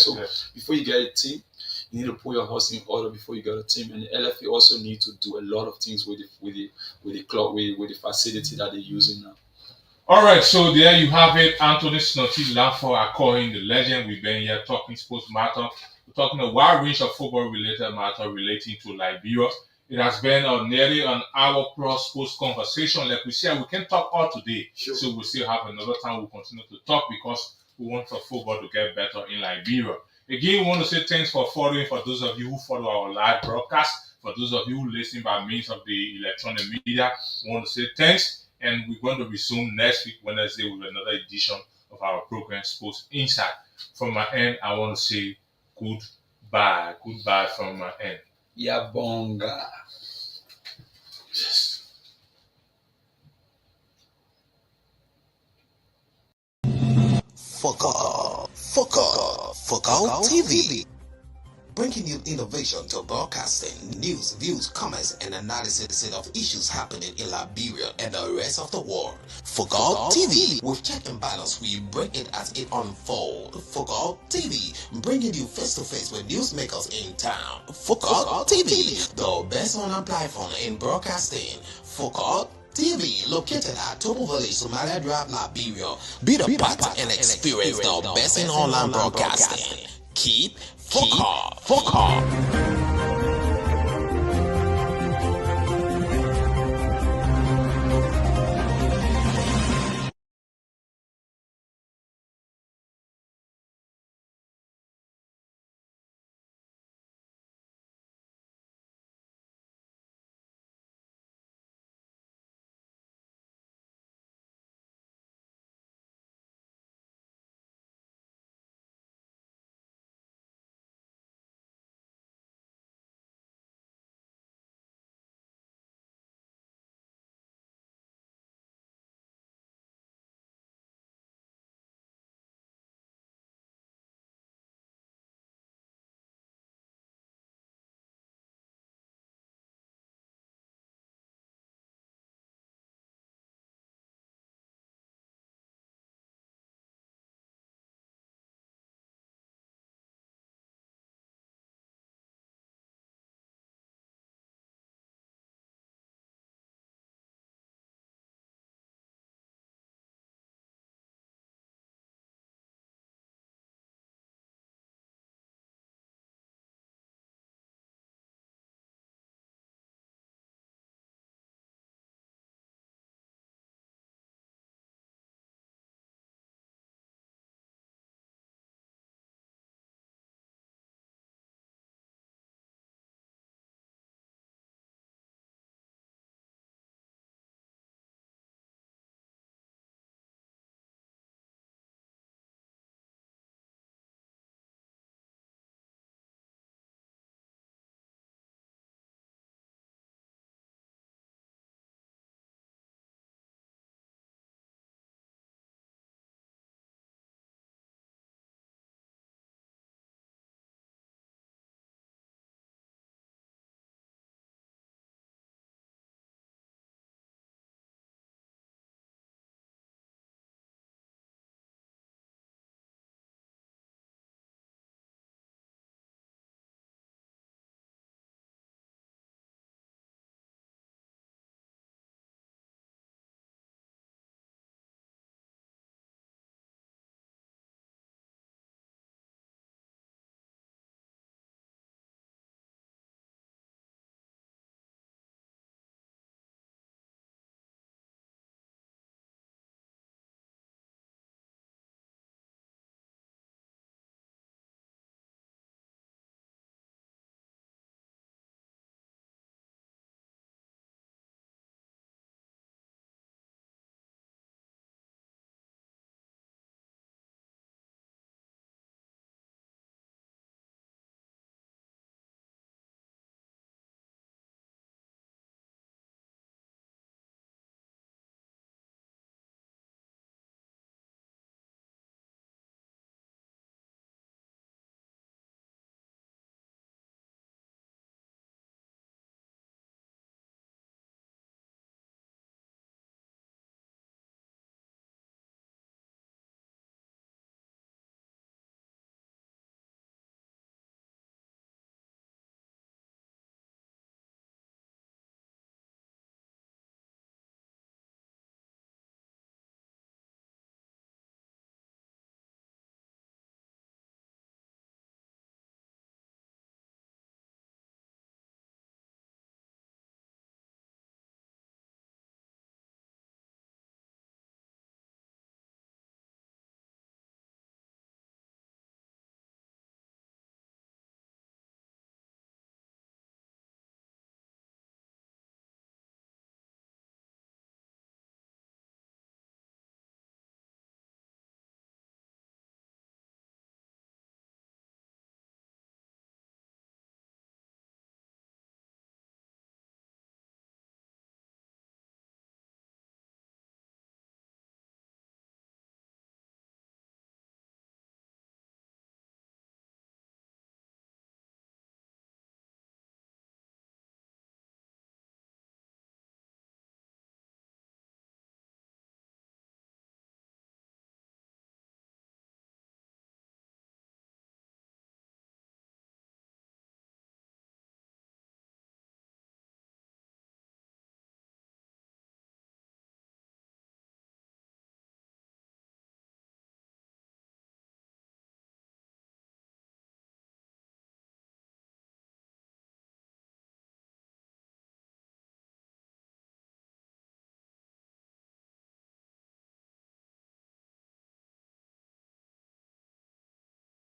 Before you get a team, you need to put your house in order before you get a team. And the LFA also need to do a lot of things with the club, with the facility that they're using now. All right, so there you have it. Anthony Snotty Lafor, I call him the legend. We've been here talking sports matter. We're talking a wide range of football-related matter relating to Liberia. It has been nearly an hour plus sports conversation. Like we said, we can't talk all today. So we'll still have another time. We'll continue to talk because we want for football to get better in Liberia. Again, we want to say thanks for following. For those of you who follow our live broadcast, for those of you who listen by means of the electronic media, we want to say thanks. And we're going to resume next week, Wednesday, with another edition of our program, Sports Insight. From my end, I want to say goodbye. Goodbye from my end. Yabonga. Yes. Fuck out TV. bringing you innovation to broadcasting, news, views, comments, and analysis of issues happening in Liberia and the rest of the world. Focal TV, with check and balance, we bring it as it unfolds. Focal TV, bringing you face to face with newsmakers in town. Focal TV, the best online platform in broadcasting. Focal TV, located at Tobo Village, Somalia Drive, Liberia. Be the part and experience the best in online broadcasting. Keep focal.